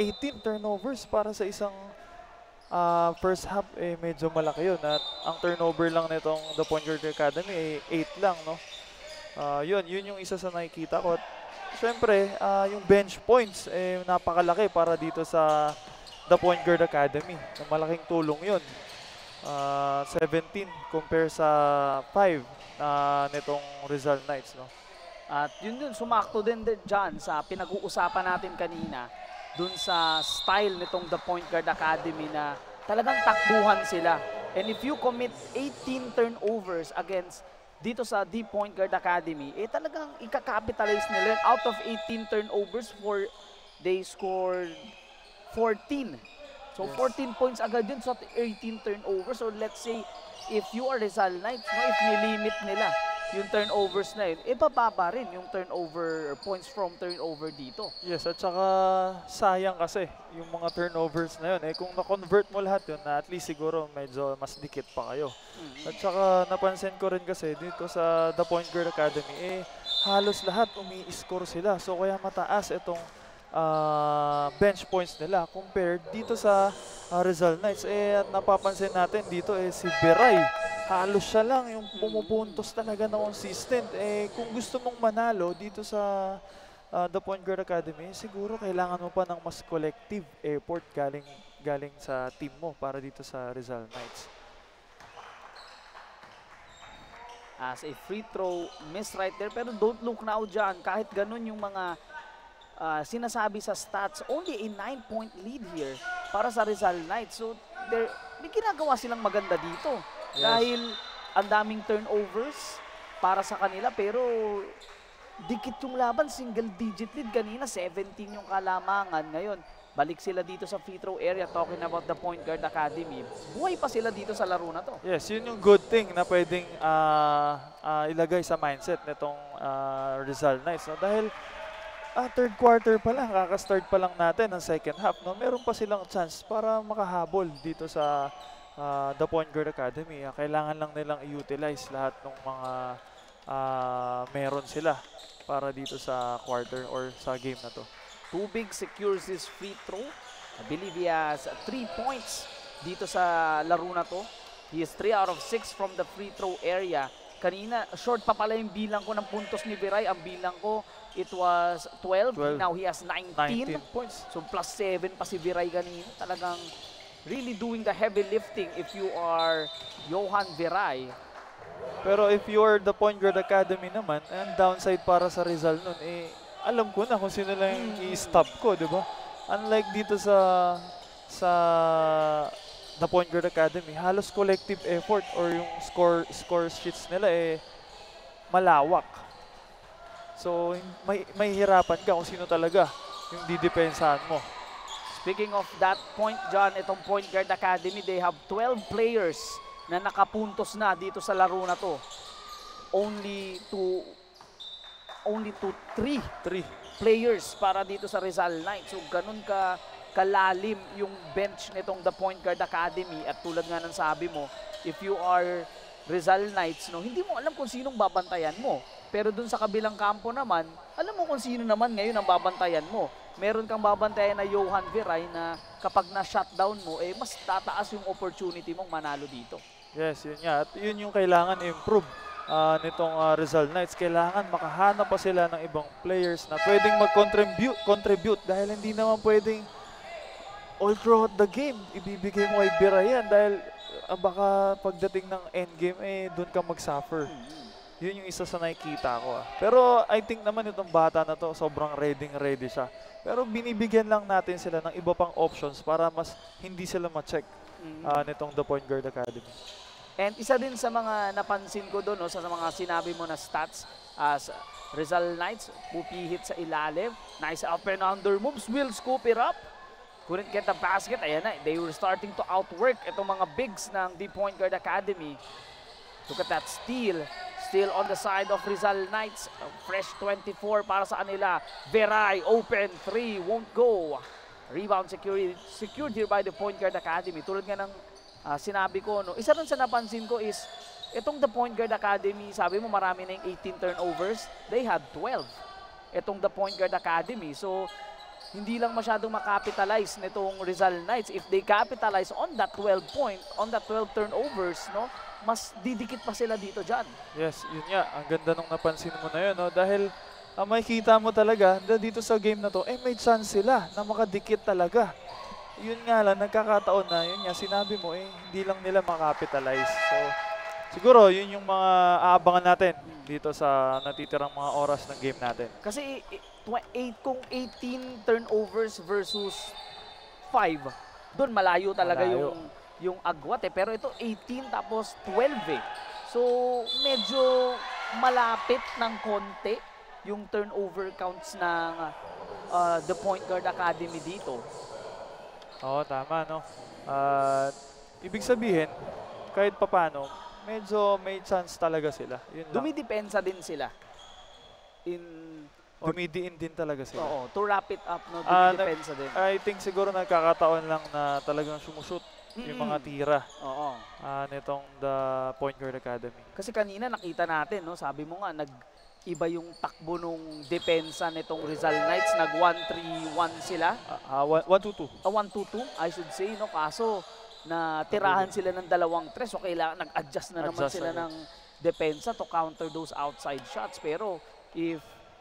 18 turnovers para sa isang first half, medyo malaki yun. At ang turnover lang nitong The Point Guard Academy 8 lang, no. Yun yung isa sa nakikita ko. At syempre, yung bench points napakalaki para dito sa The Point Guard Academy. Malaking tulong yun. 17 compare sa 5 nitong Rizal Knights, no. At yun sumakto din dyan sa pinag-uusapan natin kanina dun sa style nitong The Point Guard Academy na talagang takbuhan sila. And if you commit 18 turnovers against dito sa The Point Guard Academy, talagang ika-capitalize nila. Out of 18 turnovers, they scored 14. So 14 points agad yun sa 18 turnovers. So let's say if you are Rizal Knights, no, if nilimit nila yung turnovers na yun, bababa rin yung turnover points from turnover dito. Yes, at saka sayang kasi yung mga turnovers na yun. Kung na-convert mo lahat yun, at least siguro medyo mas dikit pa kayo. At saka napansin ko rin kasi dito sa The Point Guard Academy, halos lahat umi-score sila. So kaya mataas itong bench points nila compared dito sa Rizal Knights. At napapansin natin dito si Beray. Halos siya lang yung pumupuntos talaga na consistent. Kung gusto mong manalo dito sa The Point Guard Academy, siguro kailangan mo pa ng mas collective effort galing sa team mo para dito sa Rizal Knights. As a free throw miss right there, pero don't look now dyan. Kahit ganun yung mga sinasabi sa stats, only a 9-point lead here para sa Rizal Knights. So may ginagawa silang maganda dito. Yes. Dahil ang daming turnovers para sa kanila, pero dikit yung laban, single digit lead kanina, 17 yung kalamangan. Ngayon, balik sila dito sa free throw area, talking about The Point Guard Academy. Buhay pa sila dito sa laro na to. Yes, yun yung good thing na pwedeng ilagay sa mindset nitong Rizal Knights, no? Dahil third quarter pa lang, kaka-start pa lang natin ang second half, no? Meron pa silang chance para makahabol dito sa The Point Guard Academy. Kailangan lang nilang i-utilize lahat ng mga meron sila para dito sa quarter or sa game na to. Tubig secures his free throw. I believe he has 3 points dito sa laro na to. He is 3 out of 6 from the free throw area. Kanina, short pa pala yung bilang ko ng puntos ni Beray. Ang bilang ko, it was 12. Now he has 19 points. So plus 7 pa si Beray kanina. Talagang really doing the heavy lifting if you are Johan Beray. Pero if you are The Point Guard Academy naman, ang downside para sa Rizal nun, alam ko na kung sino lang i-stop ko, di ba? Unlike dito sa The Point Guard Academy, halos collective effort or yung score sheets nila malawak. So may hirapan ka kung sino talaga yung didepensahan mo. Speaking of that point, John, itong Point Guard Academy, they have 12 players na nakapuntos na dito sa laro na to. Only to 3 players para dito sa Rizal Knights. So ganun kalalim yung bench nitong The Point Guard Academy. At tulad nga ng sabi mo, if you are Rizal Knights, no, hindi mo alam kung sinong babantayan mo. Pero dun sa kabilang kampo naman, alam mo kung sino naman ngayon ang babantayan mo. Meron kang babantayan na Johan Beray na kapag na-shutdown mo, mas tataas yung opportunity mong manalo dito. Yes, yun nga. At yun yung kailangan improve nitong Rizal Knights. Kailangan makahanap pa sila ng ibang players na pwedeng mag-contribute dahil hindi naman pwedeng all throughout the game ibibigay mo kay Beray yan dahil baka pagdating ng endgame doon ka mag-suffer. Yun yung isa sa nakikita ko. Pero I think naman itong bata na to, sobrang ready siya. Pero binibigyan lang natin sila ng iba pang options para mas hindi sila ma-check nitong The Point Guard Academy. And isa din sa mga napansin ko doon, no, sa mga sinabi mo na stats, as Rizal Knights, pupihit sa ilalim. Nice up and under moves, will scoop it up. Couldn't get the basket. Ayan na, they were starting to outwork itong mga bigs ng The Point Guard Academy. Look at that steal. Still on the side of Rizal Knights. Fresh 24 para sa kanila. Veray, open, 3, won't go. Rebound secured here by the Point Guard Academy. Tulad nga ng sinabi ko, no, isa rin sa napansin ko is, itong The Point Guard Academy, sabi mo marami na yung 18 turnovers. They had 12. Itong The Point Guard Academy. So, hindi lang masyadong makapitalize nitong Rizal Knights. If they capitalize on that 12 turnovers, no, mas didikit pa sila dito dyan. Yes, yun nga. Ang ganda nung napansin mo na yun. No? Dahil makikita mo talaga dito sa game na to, may chance sila na makadikit talaga. Yun nga lang, nagkakataon na, yun nga, sinabi mo, hindi lang nila makapitalize. So, siguro, yun yung mga aabangan natin dito sa natitirang mga oras ng game natin. Kasi kung 18 turnovers versus 5, doon malayo talaga yung agwat Pero ito 18 tapos 12 So medyo malapit ng konti yung turnover counts ng The Point Guard Academy dito. Oo, tama, no? Ibig sabihin, kahit papano, medyo may chance talaga sila. Yun lang. Dumidepensa din sila. Dumidiin din talaga sila. Oo, to wrap it up, no, dumidepensa din. I think siguro nagkakataon lang na talagang sumushoot yung mga tira nitong The Point Guard Academy. Kasi kanina nakita natin, no, sabi mo nga, nag-iba yung takbo nung depensa nitong Rizal Knights. Nag-1-3-1 sila. 1-2-2. 1-2-2, I should say, no? Kaso, na tirahan sila ng 2-3, so kailangan nag-adjust na naman sila ng depensa to counter those outside shots. Pero, if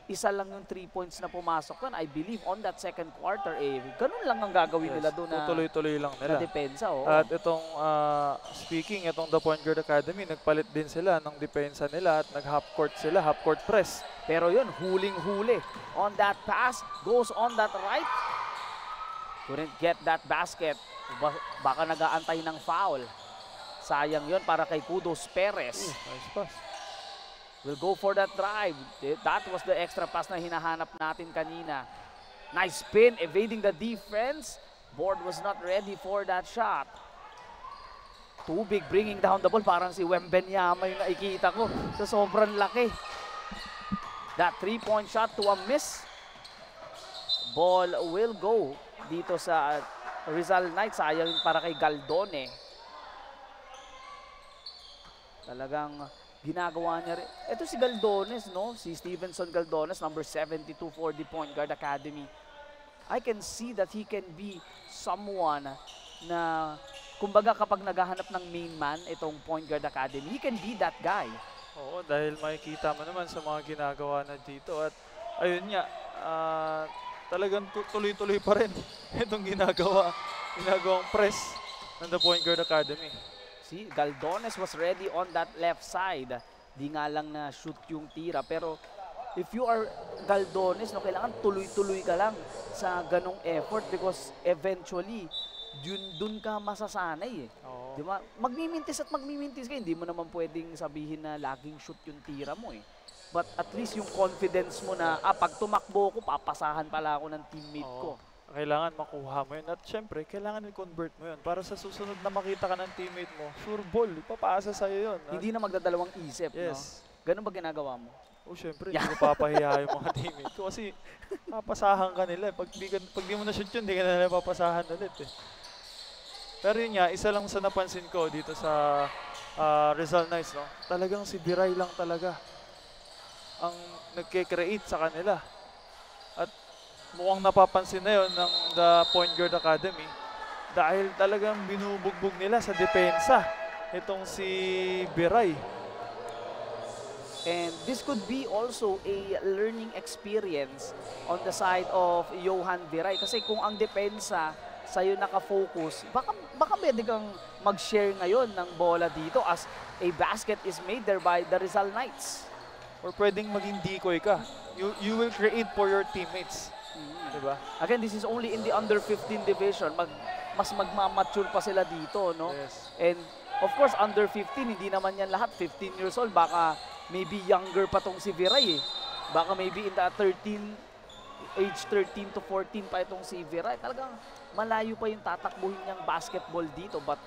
isa lang yung 3 points na pumasok doon, I believe on that second quarter, ganun lang ang gagawin nila doon na tuloy-tuloy lang nila. Na depensa. At itong, speaking, itong The Point Guard Academy, nagpalit din sila ng depensa nila at nag-half court sila, half court press. Pero yun, huling-huli. On that pass, goes on that right. Couldn't get that basket. Baka nag-aantay ng foul. Sayang yun para kay Kudos Perez. Nice pass. Will go for that drive. That was the extra pass na hinahanap natin kanina. Nice spin, evading the defense. Board was not ready for that shot. Too big, bringing down the ball. Parang si Wembenyama yung nakikita ko. So sobrang laki. That 3-point shot to a miss. Ball will go dito sa Rizal Knights. Sayang para kay Galdone. Talagang ginagawa niya rin. Ito si Galdones, no? Si Stevenson Galdones, number 72 for the Point Guard Academy. I can see that he can be someone na, kumbaga kapag naghahanap ng main man, itong Point Guard Academy, he can be that guy. Oo, dahil makikita mo naman sa mga ginagawa na dito. At ayun nga, talagang tuloy-tuloy pa rin itong ginagawang press ng The Point Guard Academy. See, Galdones was ready on that left side. Di nga lang na shoot yung tira. Pero if you are Galdones, no, kailangan tuloy-tuloy ka lang sa ganong effort because eventually, dun ka masasanay eh. Oo. Di ba? Magmimintis at magmimintis ka. Hindi mo naman pwedeng sabihin na laging shoot yung tira mo eh. But at least yung confidence mo na, pag tumakbo ko, papasahan pala ako ng teammate ko. Kailangan makuha mo yun. At syempre, kailangan i-convert mo yun. Para sa susunod na makita ka ng teammate mo, sure ball, ipapasa sa'yo yun. Hindi na magdadalawang isip, yes. No? Ganun ba ginagawa mo? Syempre, hindi ko papahiya yung mga teammate ko. Kasi, papasahan ka nila. Pag di mo na-shoot yun, hindi ka na nila papasahan ulit eh. Pero yun nga, isa lang sa napansin ko dito sa Rizal Knights, no? Talagang si Biray lang talaga ang nagke-create sa kanila. At mukhang napapansin na yun ng The Point Guard Academy dahil talagang binubugbog nila sa depensa itong si Biray. And this could be also a learning experience on the side of Johan Biray. Kasi kung ang depensa sa'yo nakafocus, baka pwede kang mag-share ngayon ng bola dito as a basket is made there by the Rizal Knights. or pwedeng maging decoy ka. You will create for your teammates. Diba? Again, this is only in the under 15 division. Mas magmamature pa sila dito, no? Yes. And of course, under 15, hindi naman yan lahat. 15 years old, baka maybe younger pa tong si Viray eh. Baka maybe in the age 13 to 14 pa itong si Viray. Talagang malayo pa yung tatakbuhin niyang basketball dito. But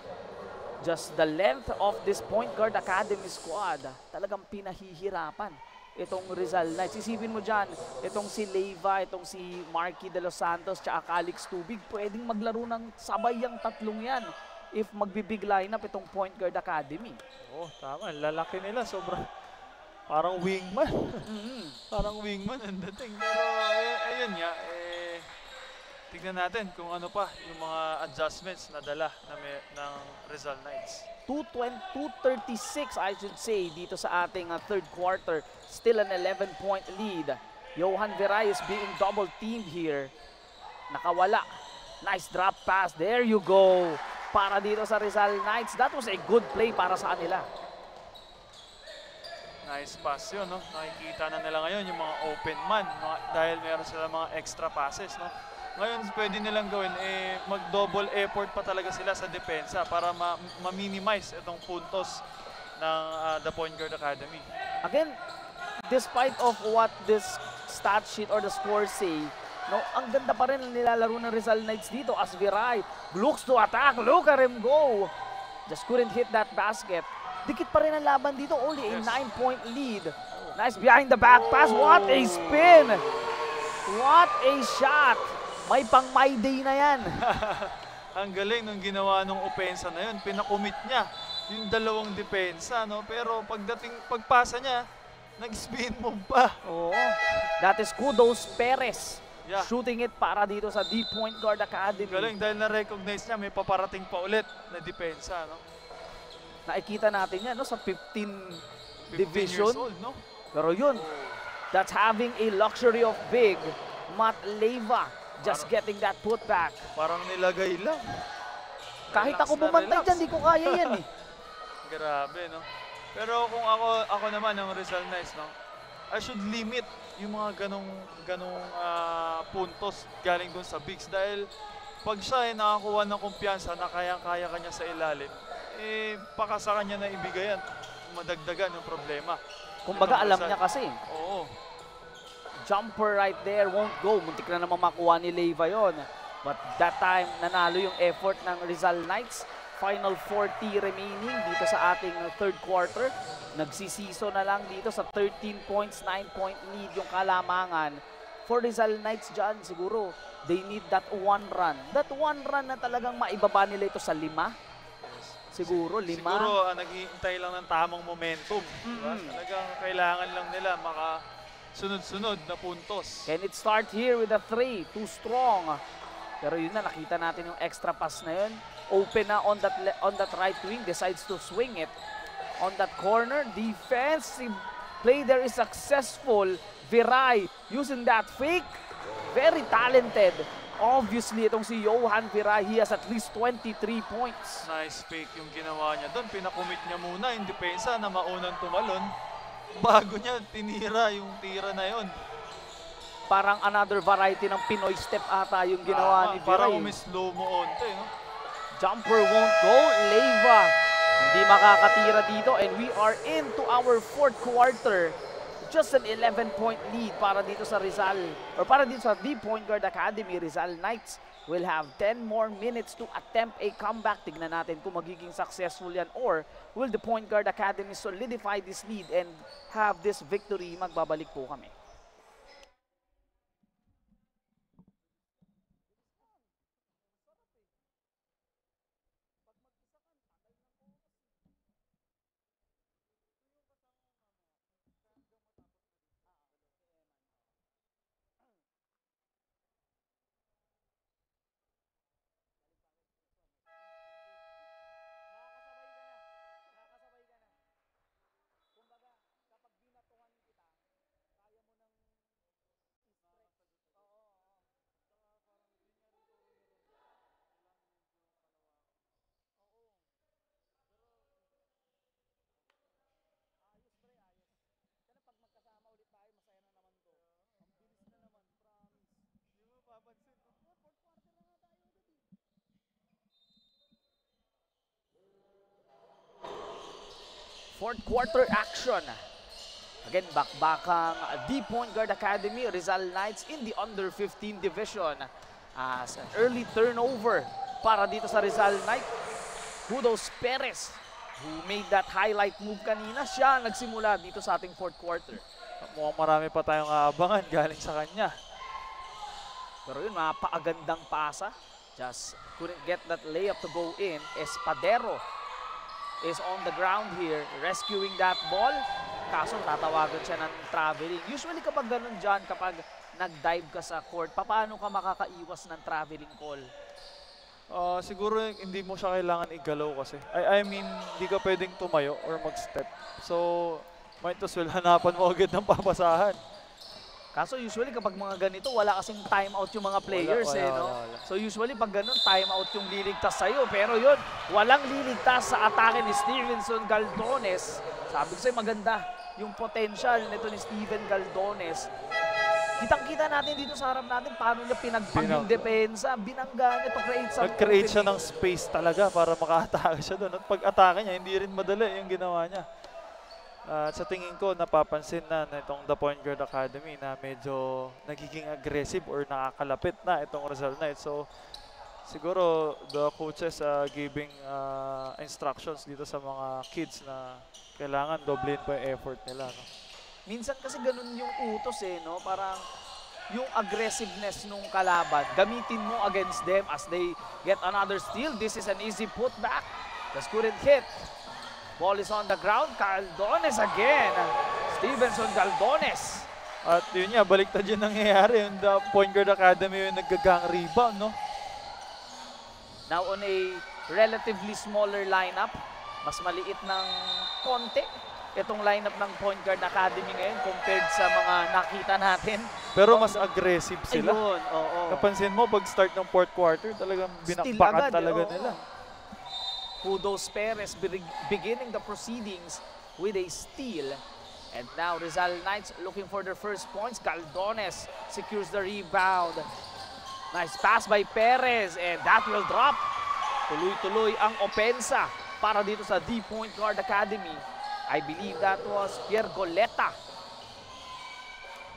just the length of this Point Guard Academy squad, talagang pinahihirapan itong Rizal Knights. Isipin mo dyan, itong si Leiva, itong si Marky De Los Santos, tsaka Calix Tubig, pwedeng maglaro ng sabay yung tatlong yan if magbibig lineup itong Point Guard Academy. Oh, tama. Lalaki nila. Sobrang parang wingman. Parang wingman ang dating. Pero ayun nga, tignan natin kung ano pa yung mga adjustments na dala ng Rizal Knights. 2:36 I should say dito sa ating third quarter. Still an 11-point lead. Johan Viray is being double teamed here. Nakawala. Nice drop pass. There you go. Para dito sa Rizal Knights. That was a good play para sa kanila. Nice pass yun, no? Nakikita na nila ngayon yung mga open man dahil meron sila mga extra passes, no? Ngayon, pwede nilang gawin, mag-double effort pa talaga sila sa depensa para ma-minimize itong puntos ng the Point Guard Academy. Again, despite of what this stat sheet or the score say, no, ang ganda pa rin ang nilalaro ng Rizal Knights dito as Viray looks to attack. Look at him go. Just couldn't hit that basket. Dikit pa rin ang laban dito. Only a 9-point lead. Nice behind the back pass. What a spin. What a shot. May pang my day na yan. Ang galing nung ginawa nung opensa na yun. Pinakumit niya yung dalawang depensa, no? Pero pagpasa niya, nag-spin move pa. Oo. That is Kudos Perez. Yeah. Shooting it para dito sa D Point Guard Academy. Galing dahil na-recognize niya may paparating pa ulit na depensa, no? Nakikita natin yan, no, sa 15 division. division. Years old, no? Pero yun, that's having a luxury of big. Matt Leiva just getting that putback. Parang nilagay lang. Kahit Relax ako na bumantay relax. dyan, di ko kaya yan eh. Grabe, no? Pero kung ako naman ng Rizal Knights, no? I should limit yung mga ganong puntos galing dun sa bigs dahil pag siya ay nakakuha ng kumpiyansa na kayang-kaya kanya sa ilalim, baka sa kanya na ibigay yan, madagdagan yung problema. Kumbaga alam niya kasi. Oo. Jumper right there, won't go. Muntik na naman makuha ni Leiva yon. But that time, nanalo yung effort ng Rizal Knights. Final 40 remaining dito sa ating third quarter. Nagsisiso na lang dito sa 13 points, 9-point lead yung kalamangan. For Rizal Knights dyan, siguro, they need that one run. That one run na talagang maibaba nila ito sa 5. Siguro, 5. Siguro, naghihintay lang ng tamang momentum. Diba? Talagang kailangan lang nila sunod-sunod na puntos. Can it start here with a 3? Too strong. Pero yun na, nakita natin yung extra pass na yun. Open na on that right wing. Decides to swing it. On that corner, defensive play there is successful. Viray using that fake. Very talented. Obviously, itong si Johan Viray, he has at least 23 points. Nice fake yung ginawa niya doon. Pinakumit niya muna yung depensa na maunang tumalon. Bago niya, tinira yung tira na yon. Parang another variety ng Pinoy step ata yung ginawa ni Viray. Parang umislow mo onte, no? Jumper won't go. Leiva hindi makakatira dito and we are into our fourth quarter. Just an 11-point lead para dito sa Rizal or para dito sa D Point Guard Academy. Rizal Knights will have 10 more minutes to attempt a comeback. Tignan natin kung magiging successful yan or will the Point Guard Academy solidify this lead and have this victory. Magbabalik po kami. fourth quarter action. Again, bakbakang the Point Guard Academy, Rizal Knights in the under 15 division. As an early turnover para dito sa Rizal Knights. Kudos Perez, who made that highlight move kanina, siya nagsimula dito sa ating fourth quarter. Mukhang marami pa tayong aabangan galing sa kanya. Pero yun, mapaagandang pasa. Just couldn't get that layup to go in. Espadero is on the ground here, rescuing that ball. Kaso tatawagan siya ng traveling. Usually kapag ganun dyan, kapag nag-dive ka sa court, paano ka makakaiwas ng traveling call? Siguro hindi mo siya kailangan igalaw kasi. I mean, hindi ka pwedeng tumayo or mag-step. So, might as well hanapan mo agad ng papasahan. Kaso usually kapag mga ganito, wala kasing timeout yung mga players wala. So usually pag ganun, timeout yung liligtas sa'yo. Pero yun, walang liligtas sa atake ni Stevenson Galdones. Sabi ko sa'yo, maganda yung potential nito ni Steven Galdones. Kitang-kita natin dito sa harap natin paano niya pinagpag yung depensa. Binangga niya to create some Nag-create siya ng space talaga para maka-atake siya doon. At pag-atake niya, hindi rin madali yung ginawa niya. At sa tingin ko, napapansin na itong The Point Guard Academy na medyo nagiging aggressive or nakakalapit na itong Rizal Knights. So, siguro the coaches giving instructions dito sa mga kids na kailangan doblein pa yung effort nila. No? Minsan kasi ganun yung utos no? Parang yung aggressiveness nung kalaban, gamitin mo against them as they get another steal. This is an easy putback. Just couldn't hit. Ball is on the ground. Galdones again. Stevenson Galdones. At yun nga, baliktad yun nangyayari. Yung The Point Guard Academy yung naggagang rebound, no? Now on a relatively smaller lineup, mas maliit ng konti itong lineup ng Point Guard Academy ngayon compared sa mga nakita natin. Pero mas aggressive sila. Ayun, oo. Kapansin mo, pag start ng fourth quarter, talagang binakbakan talaga nila. Kudos Perez beginning the proceedings with a steal. And now Rizal Knights looking for their first points. Galdones secures the rebound. Nice pass by Perez and that will drop. Tuloy-tuloy ang opensa para dito sa The Point Guard Academy. I believe that was Pierre Goleta.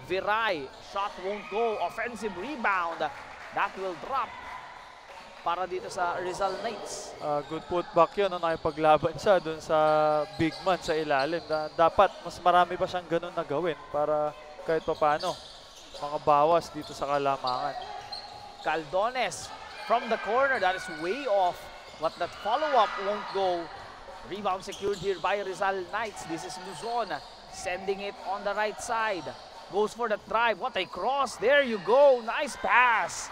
Viray, shot won't go. Offensive rebound. That will drop para dito sa Rizal Knights. Good putback yun. Nakipaglaban siya dun sa big man sa ilalim. Dapat mas marami pa siyang ganun na gawin para kahit pa paano makabawas dito sa kalamangan. Galdones from the corner. That is way off. But that follow-up won't go. Rebound secured here by Rizal Knights. This is Luzon sending it on the right side. Goes for the drive. What a cross. There you go. Nice pass.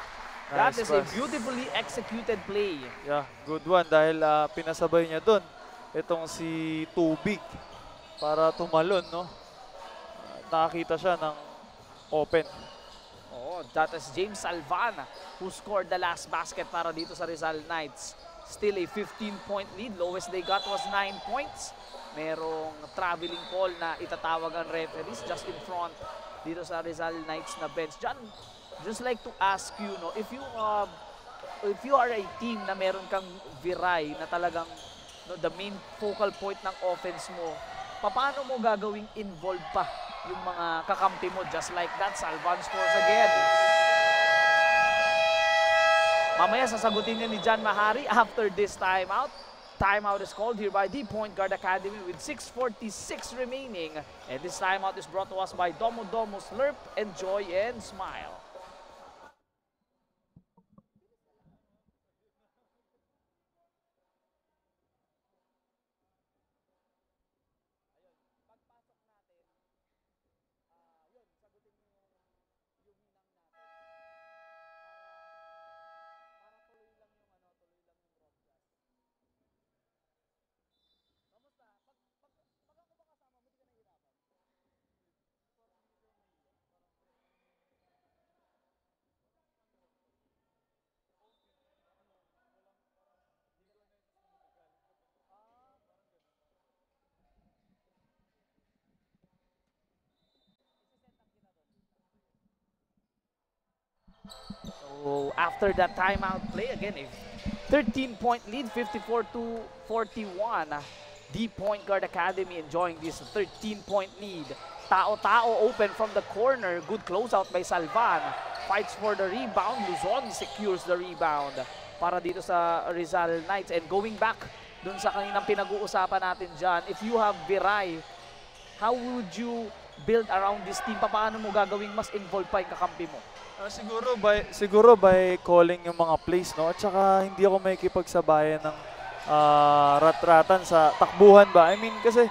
That is a beautifully executed play. Yeah, good one dahil pinasabay niya doon itong si Tubig para tumalon, no? Nakakita siya ng open. Oh, that is James Salvana who scored the last basket para dito sa Rizal Knights. Still a 15-point lead. Lowest they got was 9 points. Merong traveling call na itatawag ang referees just in front dito sa Rizal Knights na bench. Diyan, just like to ask you, no, if you are a team na meron kang Viray na talagang the main focal point ng offense mo, paano mo gagawing involved pa yung mga kakampi mo? Just like that, Salvan scores again. Mamaya sasagutin niya ni John Mahari after this timeout. Timeout is called here by The Point Guard Academy with 6:46 remaining. And this timeout is brought to us by Domo Domo Slurp, Enjoy and Smile. So after that timeout play, again a 13-point lead, 54-41 the Point Guard Academy enjoying this 13-point lead. Tao open from the corner. Good closeout by Salvan. Fights for the rebound. Luzon secures the rebound para dito sa Rizal Knights. And going back dun sa kaninang pinag-uusapan natin dyan, if you have Viray, how would you build around this team? Paano mo gagawing mas involved pa yung kakampi mo? Siguro by calling yung mga plays, no? At saka hindi ako makikipagsabayan ng rat-ratan sa takbuhan ba. I mean, kasi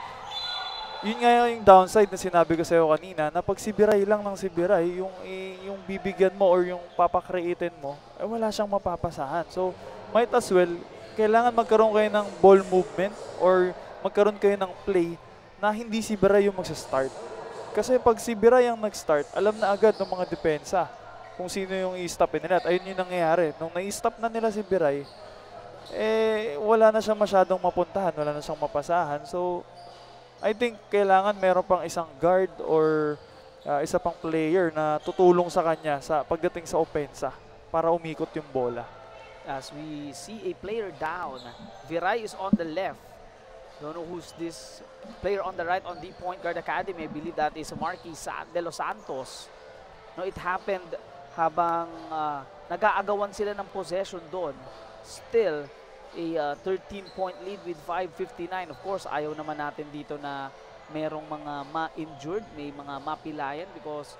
yun nga yung downside na sinabi ko sa'yo kanina, na pag si Viray lang ng si Viray, yung bibigyan mo or yung papakreatin mo, wala siyang mapapasahan. So, might as well, kailangan magkaroon kayo ng ball movement or magkaroon kayo ng play na hindi si Viray yung magsa-start. Kasi pag si Viray ang nag-start, alam na agad ng mga depensa kung sino yung i-stopin nila. At ayun yung nangyayari. Nung na-stop na nila si Viray, wala na siyang masyadong mapuntahan, wala na siyang mapasahan. So, I think kailangan meron pang isang guard or isa pang player na tutulong sa kanya sa pagdating sa opensa para umikot yung bola. As we see a player down, Viray is on the left. Don't know who's this player on the right on the Point Guard Academy. I believe that is Marky De Los Santos. No, it happened habang nag-aagawan sila ng possession doon. Still, a 13-point lead with 5:59. Of course, ayaw naman natin dito na merong mga ma-injured, may mga mapilayan because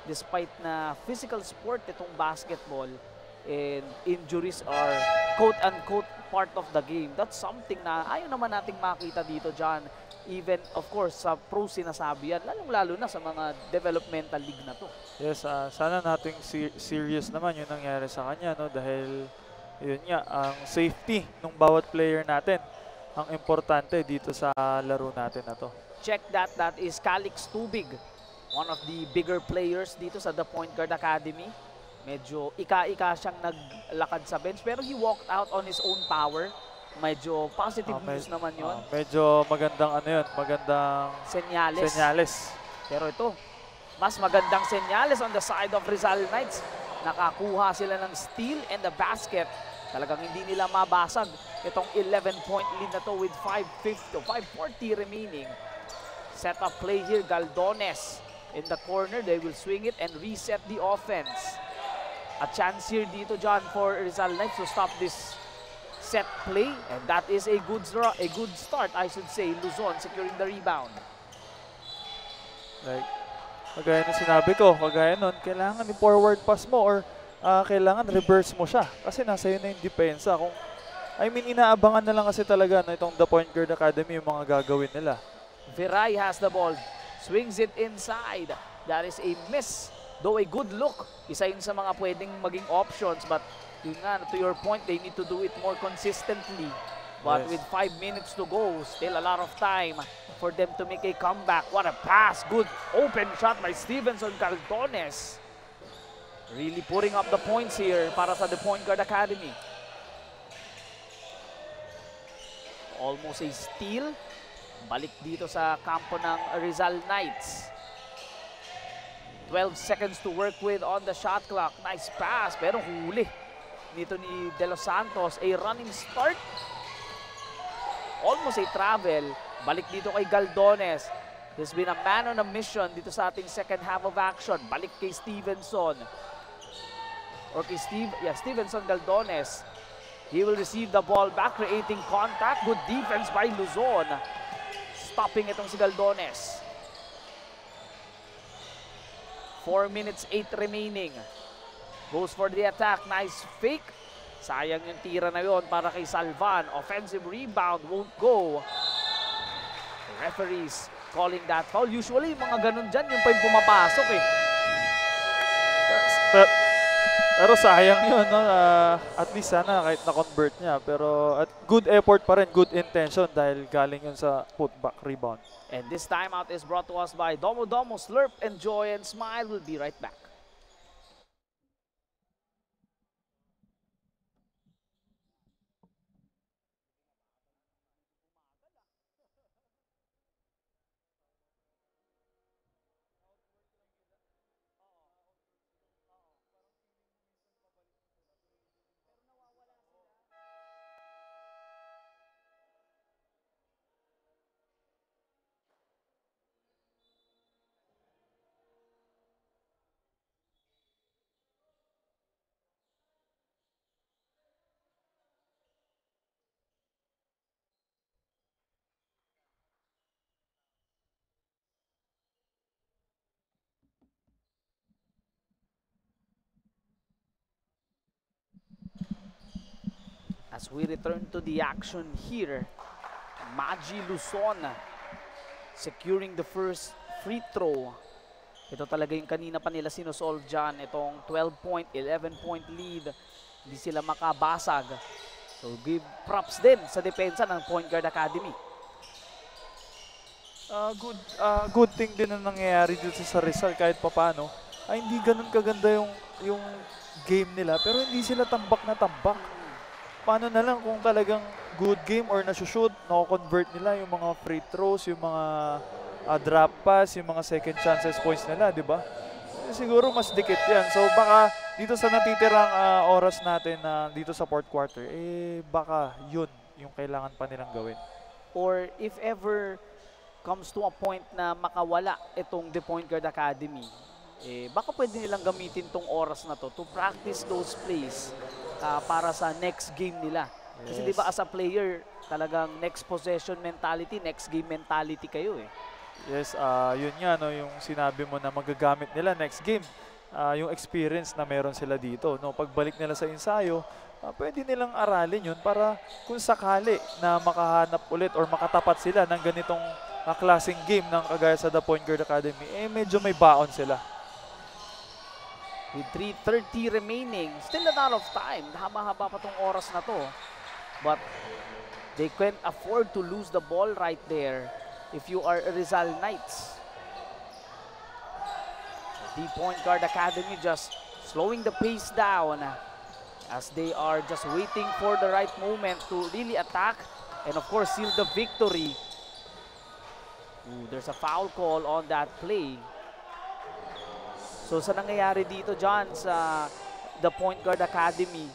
despite na physical sport itong basketball and injuries are quote-unquote part of the game. That's something na ayaw naman nating makita dito dyan. Even, of course, sa pro sinasabi yan, lalong-lalo na sa mga developmental league na to. Yes, sana nating serious naman yung nangyari sa kanya, no? Dahil yun nga, ang safety ng bawat player natin ang importante dito sa laro natin na to. Check that is Calix Tubig, one of the bigger players dito sa The Point Guard Academy. Medyo ika-ika siyang naglakad sa bench pero he walked out on his own power. Medyo positive news naman yun. Medyo magandang magandang senyales. Pero ito, mas magandang senyales on the side of Rizal Knights. Nakakuha sila ng steal and the basket. Talagang hindi nila mabasag itong 11-point lead na to with 5:40 remaining. Set up play here, Galdones in the corner. They will swing it and reset the offense. A chance here dito, John, for Rizal Knights to stop this set play. And that is a good start, I should say. Luzon securing the rebound. Like, kagaya na sinabi ko, kagaya nun, kailangan i-forward pass mo or kailangan reverse mo siya kasi nasa yun na yung depensa. Inaabangan na lang kasi talaga na itong The Point Guard Academy yung mga gagawin nila. Viray has the ball, swings it inside. That is a miss, though a good look. Isa yun sa mga pwedeng maging options, but yun nga, to your point, they need to do it more consistently. But with 5 minutes to go, still a lot of time for them to make a comeback. What a pass, good open shot by Stevenson Galdones. Really putting up the points here para sa The Point Guard Academy. Almost a steal. Balik dito sa kampo ng Rizal Knights. 12 seconds to work with on the shot clock. Nice pass, pero huli dito ni De Los Santos. A running start. Almost a travel. Balik dito kay Galdones. He's been a man on a mission dito sa ating second half of action. Balik kay Stevenson. Or kay Stevenson Galdones. He will receive the ball back, creating contact. Good defense by Luzon. Stopping itong si Galdones. 4 minutes, 8 remaining. Goes for the attack. Nice fake. Sayang yung tira na yun para kay Salvan. Offensive rebound won't go. The referees calling that foul. Usually, mga ganun dyan, yung pa yung pumapasok eh. Pero sayang yun, no? At least sana kahit na-convert niya. Pero at good effort pa rin, good intention dahil galing yun sa putback rebound. And this timeout is brought to us by Domo Domo. Slurp, enjoy, and smile. We'll be right back. As we return to the action here, Magi Luzon securing the first free throw. Ito talaga yung kanina pa nila sinosolve dyan. Itong 12-point, 11-point lead. Hindi sila makabasag. So give props din sa depensa ng Point Guard Academy. Good thing din na nangyayari dito sa Rizal kahit papano. Ay hindi ganun kaganda yung game nila pero hindi sila tambak na tambak. Paano na lang kung talagang good game or nasushoot, nako-convert nila yung mga free throws, yung mga drop pass, yung mga second chances points nila, di ba? Siguro mas dikit yan. So baka dito sa natitirang oras natin dito sa fourth quarter, baka yun yung kailangan pa nilang gawin. Or if ever comes to a point na makawala itong The Point Guard Academy, baka pwede nilang gamitin tong oras na to practice those plays para sa next game nila. Kasi di ba as a player, talagang next possession mentality, next game mentality kayo eh. Yes, yun nga no, yung sinabi mo na magagamit nila next game. Yung experience na meron sila dito, no, pagbalik nila sa ensayo, pwede nilang aralin yun para kung sakali na makahanap ulit or makatapat sila ng ganitong klaseng game ng kagaya sa The Point Guard Academy, medyo may baon sila. With 3:30 remaining, still a lot of time. Haba-haba pa tong oras na to. But they can't afford to lose the ball right there if you are Rizal Knights. The Point Guard Academy just slowing the pace down as they are just waiting for the right moment to really attack and of course seal the victory. Ooh, there's a foul call on that play. So sa nangyayari dito dyan sa The Point Guard Academy,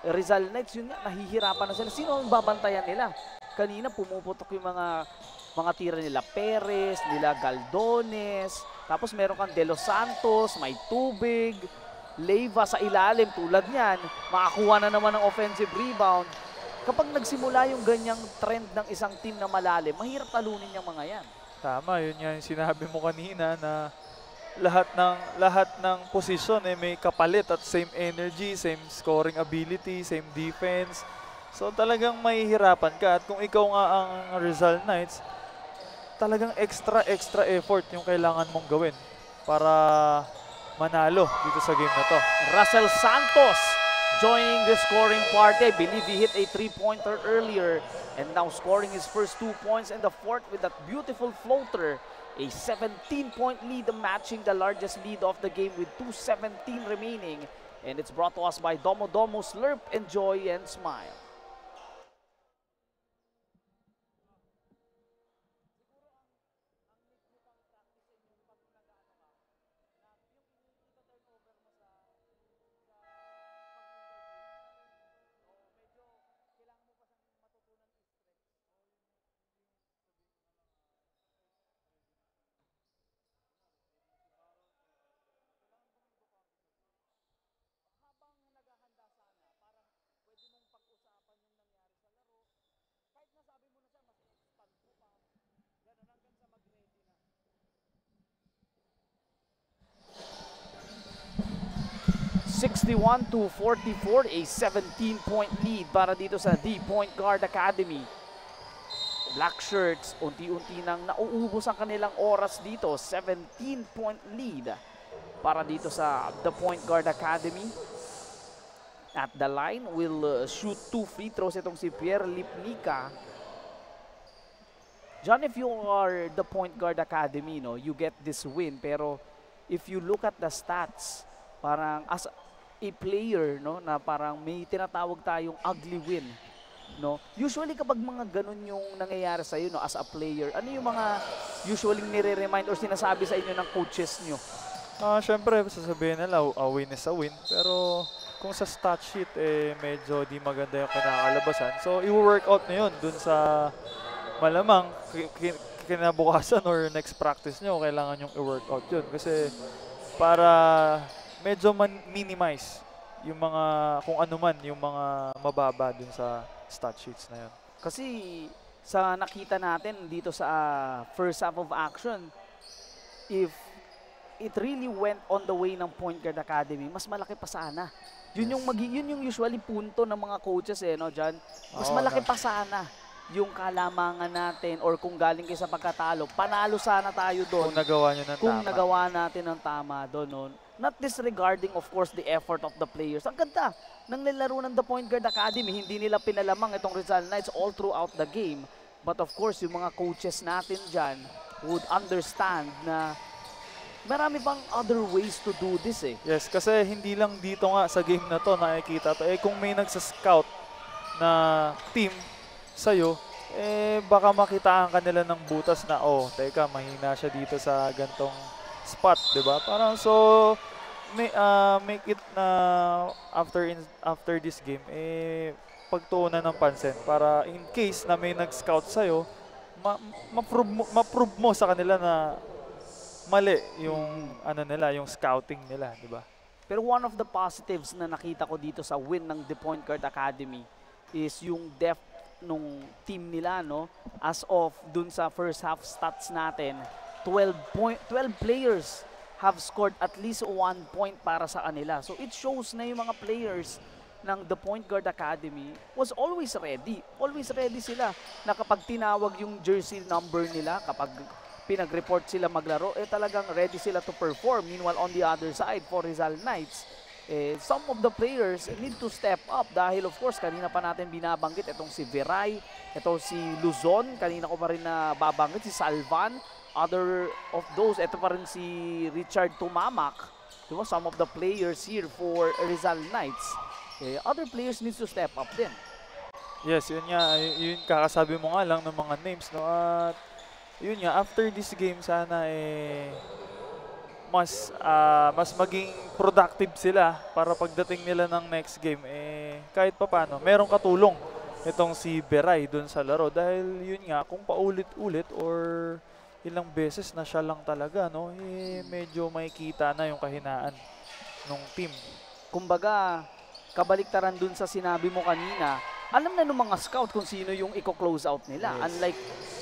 Rizal Knights, yun nga, nahihirapan na sila. Sino ang babantayan nila? Kanina pumuputok yung mga tira nila Perez, nila Galdones, tapos meron kang De Los Santos, may Tubig, Leiva sa ilalim tulad niyan, makakuha na naman ng offensive rebound. Kapag nagsimula yung ganyang trend ng isang team na malalim, mahirap talunin yung mga yan. Tama, yun nga yung sinabi mo kanina na lahat ng posisyon may kapalit at same energy, same scoring ability, same defense. So talagang mahihirapan ka at kung ikaw nga ang Rizal Knights, talagang extra effort yung kailangan mong gawin para manalo dito sa game na to. Russell Santos joining the scoring party. I believe he hit a three-pointer earlier and now scoring his first 2 points in the fourth with that beautiful floater. A 17-point lead matching the largest lead of the game with 2:17 remaining. And it's brought to us by Domo Domo, Slurp, Enjoy, and Smile. (61-44), a 17-point lead para dito sa The Point Guard Academy. Black Shirts, unti-unti nang nauubos ang kanilang oras dito. 17-point lead para dito sa The Point Guard Academy. At the line will shoot 2 free throws itong si Pierre Lipnica. John, if you are The Point Guard Academy, no, you get this win. Pero if you look at the stats, parang as a player, no, na parang may tinatawag tayong ugly win, no. Usually kapag mga ganun yung nangyayari sa iyo, no, as a player, ano yung mga usually nire-remind or sinasabi sa inyo ng coaches nyo? Syempre sasabihin nila a win is a win, pero kung sa stat sheet medyo di maganda yung kinakalabasan. So i-work out na yun dun sa malamang kinabukasan or next practice nyo, kailangan yung i-work out yun kasi para medyo minimize yung mga, kung ano man, yung mga mababa dun sa stat sheets na yun. Kasi sa nakita natin dito sa first half of action, if it really went on the way ng Point Guard Academy, mas malaki pa sana. Yun yung usually punto ng mga coaches no, John? Mas malaki pa sana yung kalamangan natin or kung galing kayo sa pagkatalo, panalo sana tayo doon. Kung nagawa natin ng tama doon. No? Not disregarding, of course, the effort of the players. Ang ganda ng nilaro ng The Point Guard Academy. Hindi nila pinalamang itong Rizal Knights all throughout the game. But of course, yung mga coaches natin dyan would understand na marami pang other ways to do this Yes, kasi hindi lang dito nga sa game na to nakikita to. Kung may nagsa-scout na team sa'yo, baka makitaan ka nila ng butas na, teka, mahina siya dito sa gantong spot, di ba? Parang so, make it na after this game, pagtuunan ng pansin para in case na may nag-scout sa'yo, ma-prove mo sa kanila na mali yung yung scouting nila, di ba? Pero one of the positives na nakita ko dito sa win ng The Point Guard Academy is yung depth nung team nila, no? As of dun sa first half stats natin, 12 players have scored at least 1 point para sa kanila. So it shows na yung mga players ng The Point Guard Academy was always ready. Always ready sila na kapag tinawag yung jersey number nila, kapag pinag-report sila maglaro, talagang ready sila to perform. Meanwhile, on the other side, for Rizal Knights, some of the players need to step up dahil of course kanina pa natin binabanggit itong si Viray, ito si Luzon, kanina ko pa rin na babanggit si Salvan, other of those, ito pa rin si Richard Tumamak, diba? Some of the players here for Rizal Knights, other players need to step up din. Yes, yun nga, yun kakasabi mo nga lang ng mga names, no? At yun nga, after this game sana mas maging productive sila para pagdating nila ng next game kahit papaano merong katulong itong si Beray dun sa laro dahil yun nga kung paulit-ulit or ilang beses na siya lang talaga no medyo makikita na yung kahinaan ng team. Kumbaga kabaliktaran dun sa sinabi mo kanina, alam na ng mga scout kung sino yung i-close out nila. Yes. Unlike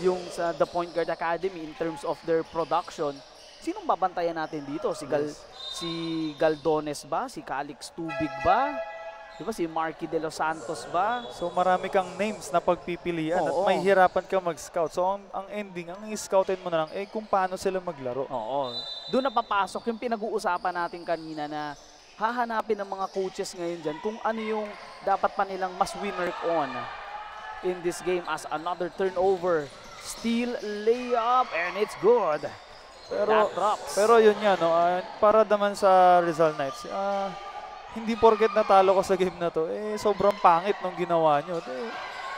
yung sa The Point Guard Academy in terms of their production, sinong babantayan natin dito? Si Galdones ba? Si Calix Tubig ba? Diba si Marky De Los Santos ba? So marami kang names na pagpipilian at may hirapan ka mag-scout. So ang ending, ang i-scoutin mo na lang, kung paano sila maglaro. Oo. Doon na papasok yung pinag-uusapan natin kanina na hahanapin ng mga coaches ngayon dyan kung ano yung dapat pa nilang mas winner on in this game as another turnover. Steal, layup, and it's good. Pero yun nga, no, para naman sa Rizal Knights, hindi porket natalo ko sa game na to, sobrang pangit nung ginawa nyo.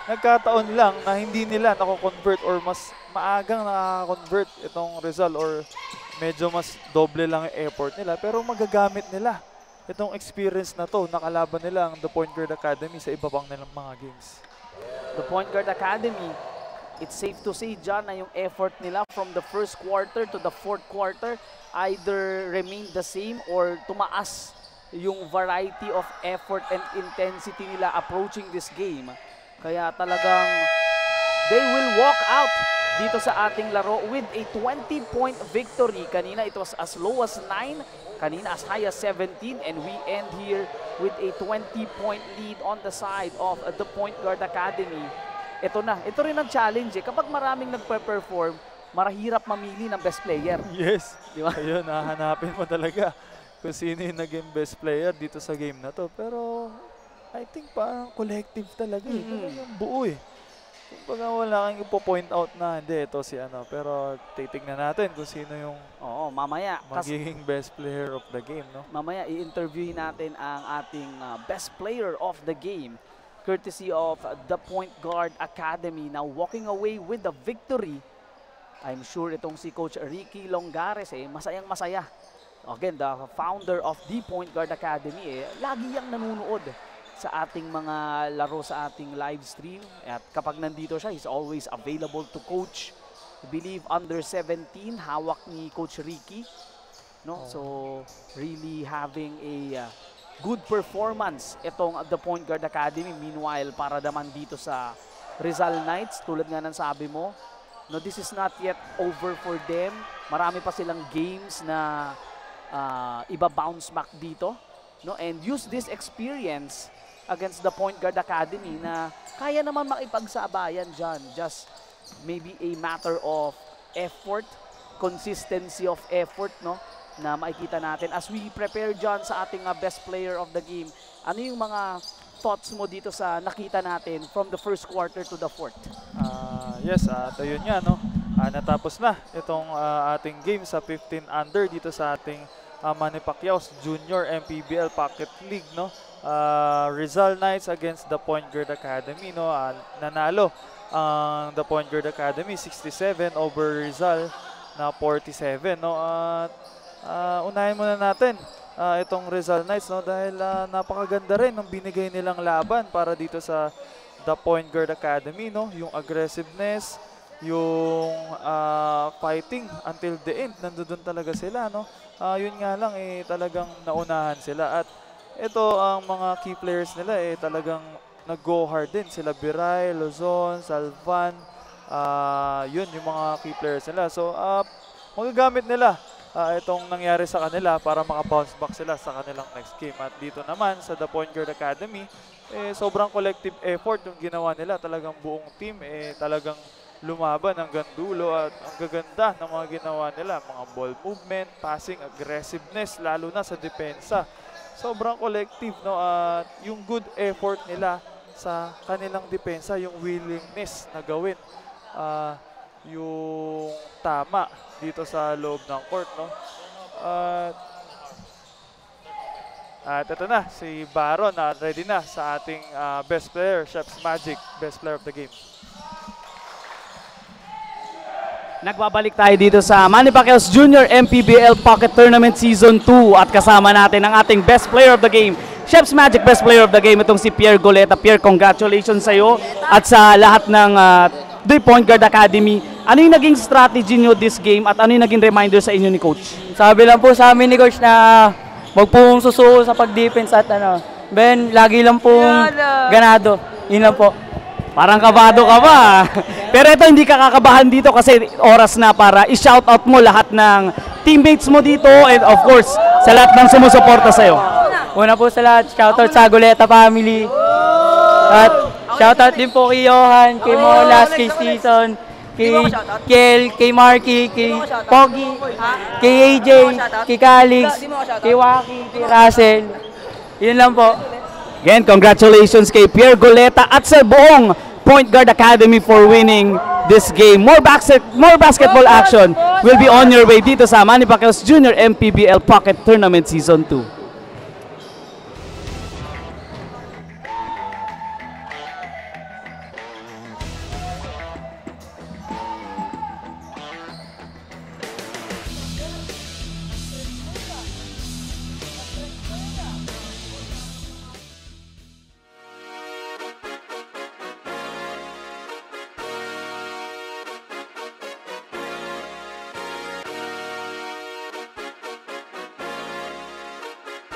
Nagkataon lang na hindi nila nako-convert or mas maagang nakaka-convert itong Rizal or medyo mas doble lang yung effort nila. Pero magagamit nila itong experience na to, nakalaban nila ang The Point Guard Academy sa iba pang nilang mga games. The Point Guard Academy, it's safe to say, John, na yung effort nila from the first quarter to the fourth quarter either remained the same or tumaas yung variety of effort and intensity nila approaching this game. Kaya talagang they will walk out dito sa ating laro with a 20-point victory. Kanina it was as low as 9, kanina as high as 17, and we end here with a 20-point lead on the side of The Point Guard Academy. Ito rin ang challenge kapag maraming nagpe-perform, mahirap mamili ng best player. Yes, di ba? Ayun, hahanapin mo talaga kung sino yung naging best player dito sa game na to. Pero I think parang collective talaga yung buo Kumbaga wala kang ipo-point out na hindi, ito si ano. Pero titignan natin kung sino yung mamaya magiging best player of the game, no? Mamaya i-interviewin natin ang ating best player of the game, courtesy of The Point Guard Academy, now walking away with the victory. I'm sure itong si Coach Ricky Longares masayang-masaya. Again, the founder of The Point Guard Academy lagi yang nanunood sa ating mga laro sa ating live stream. At kapag nandito siya, he's always available to coach. I believe under 17, hawak ni Coach Ricky. No? So, really having a good performance itong The Point Guard Academy. Meanwhile, para naman dito sa Rizal Knights, tulad nga ng sabi mo, no, this is not yet over for them. Marami pa silang games na iba-bounce back dito, no? And use this experience against the Point Guard Academy na kaya naman makipagsabayan dyan. Just maybe a matter of effort, consistency of effort, no? Na makikita natin as we prepare dyan sa ating best player of the game. Ano yung mga thoughts mo dito sa nakita natin from the first quarter to the fourth? Yes, at ayun nga, no? Natapos na itong ating game sa 15 under dito sa ating Manny Pacquiao's Junior MPBL Pocket League, no? Rizal Knights against the Point Guard Academy, no? Nanalo ang the Point Guard Academy 67 over Rizal na 47, no? Unahin muna natin itong Rizal Knights, no? Dahil napakaganda rin ng binigay nilang laban para dito sa the Point Guard Academy, no? Yung aggressiveness, yung fighting until the end, nandoon talaga sila, no? Yun nga lang, talagang naunahan sila. At ito, ang mga key players nila, talagang nag-go hard din. Sila Biray, Luzon, Salvan, yun, yung mga key players nila. So, magagamit nila itong nangyari sa kanila para maka-bounce back sila sa kanilang next game. At dito naman sa The Point Guard Academy, sobrang collective effort yung ginawa nila. Talagang buong team, talagang lumaban hanggang dulo at ang gaganda ng mga ginawa nila. Mga ball movement, passing, aggressiveness, lalo na sa depensa. Sobrang collective, no? At yung good effort nila sa kanilang depensa, yung willingness na gawin yung tama dito sa loob ng court, no? At ito na, si Baron na ready na sa ating best player, Chef's Magic, best player of the game. Nagbabalik tayo dito sa Manny Pacquiao's Junior MPBL Pocket Tournament Season 2 at kasama natin ang ating best player of the game, Chef's Magic best player of the game, itong si Pierre Goleta. Pierre, congratulations sa iyo at sa lahat ng The Point Guard Academy. Ano yung naging strategy nyo this game at ano yung naging reminder sa inyo ni Coach? Sabi lang po sa amin ni Coach na wag pong susuko sa pag-defense at Ben, lagi lang pong ganado. Yun lang po. Parang kabado ka ba? Pero ito, hindi ka kakabahan dito kasi oras na para i-shoutout mo lahat ng teammates mo dito and of course, sa lahat ng sumusuporta sa'yo. Una po sa lahat, shoutout sa Goleta family. At shoutout din po kay Johan, kay Molas, kay Season, kay Kel, kay Marky, kay Pogi, kay AJ, kay Calix, kay Waki, kay Russell. Yun lang po. Again, congratulations kay Pierre Goleta at sa buong Point Guard Academy for winning this game. More basketball action will be on your way dito sa Manny Pacquiao's Junior MPBL Pocket Tournament Season 2.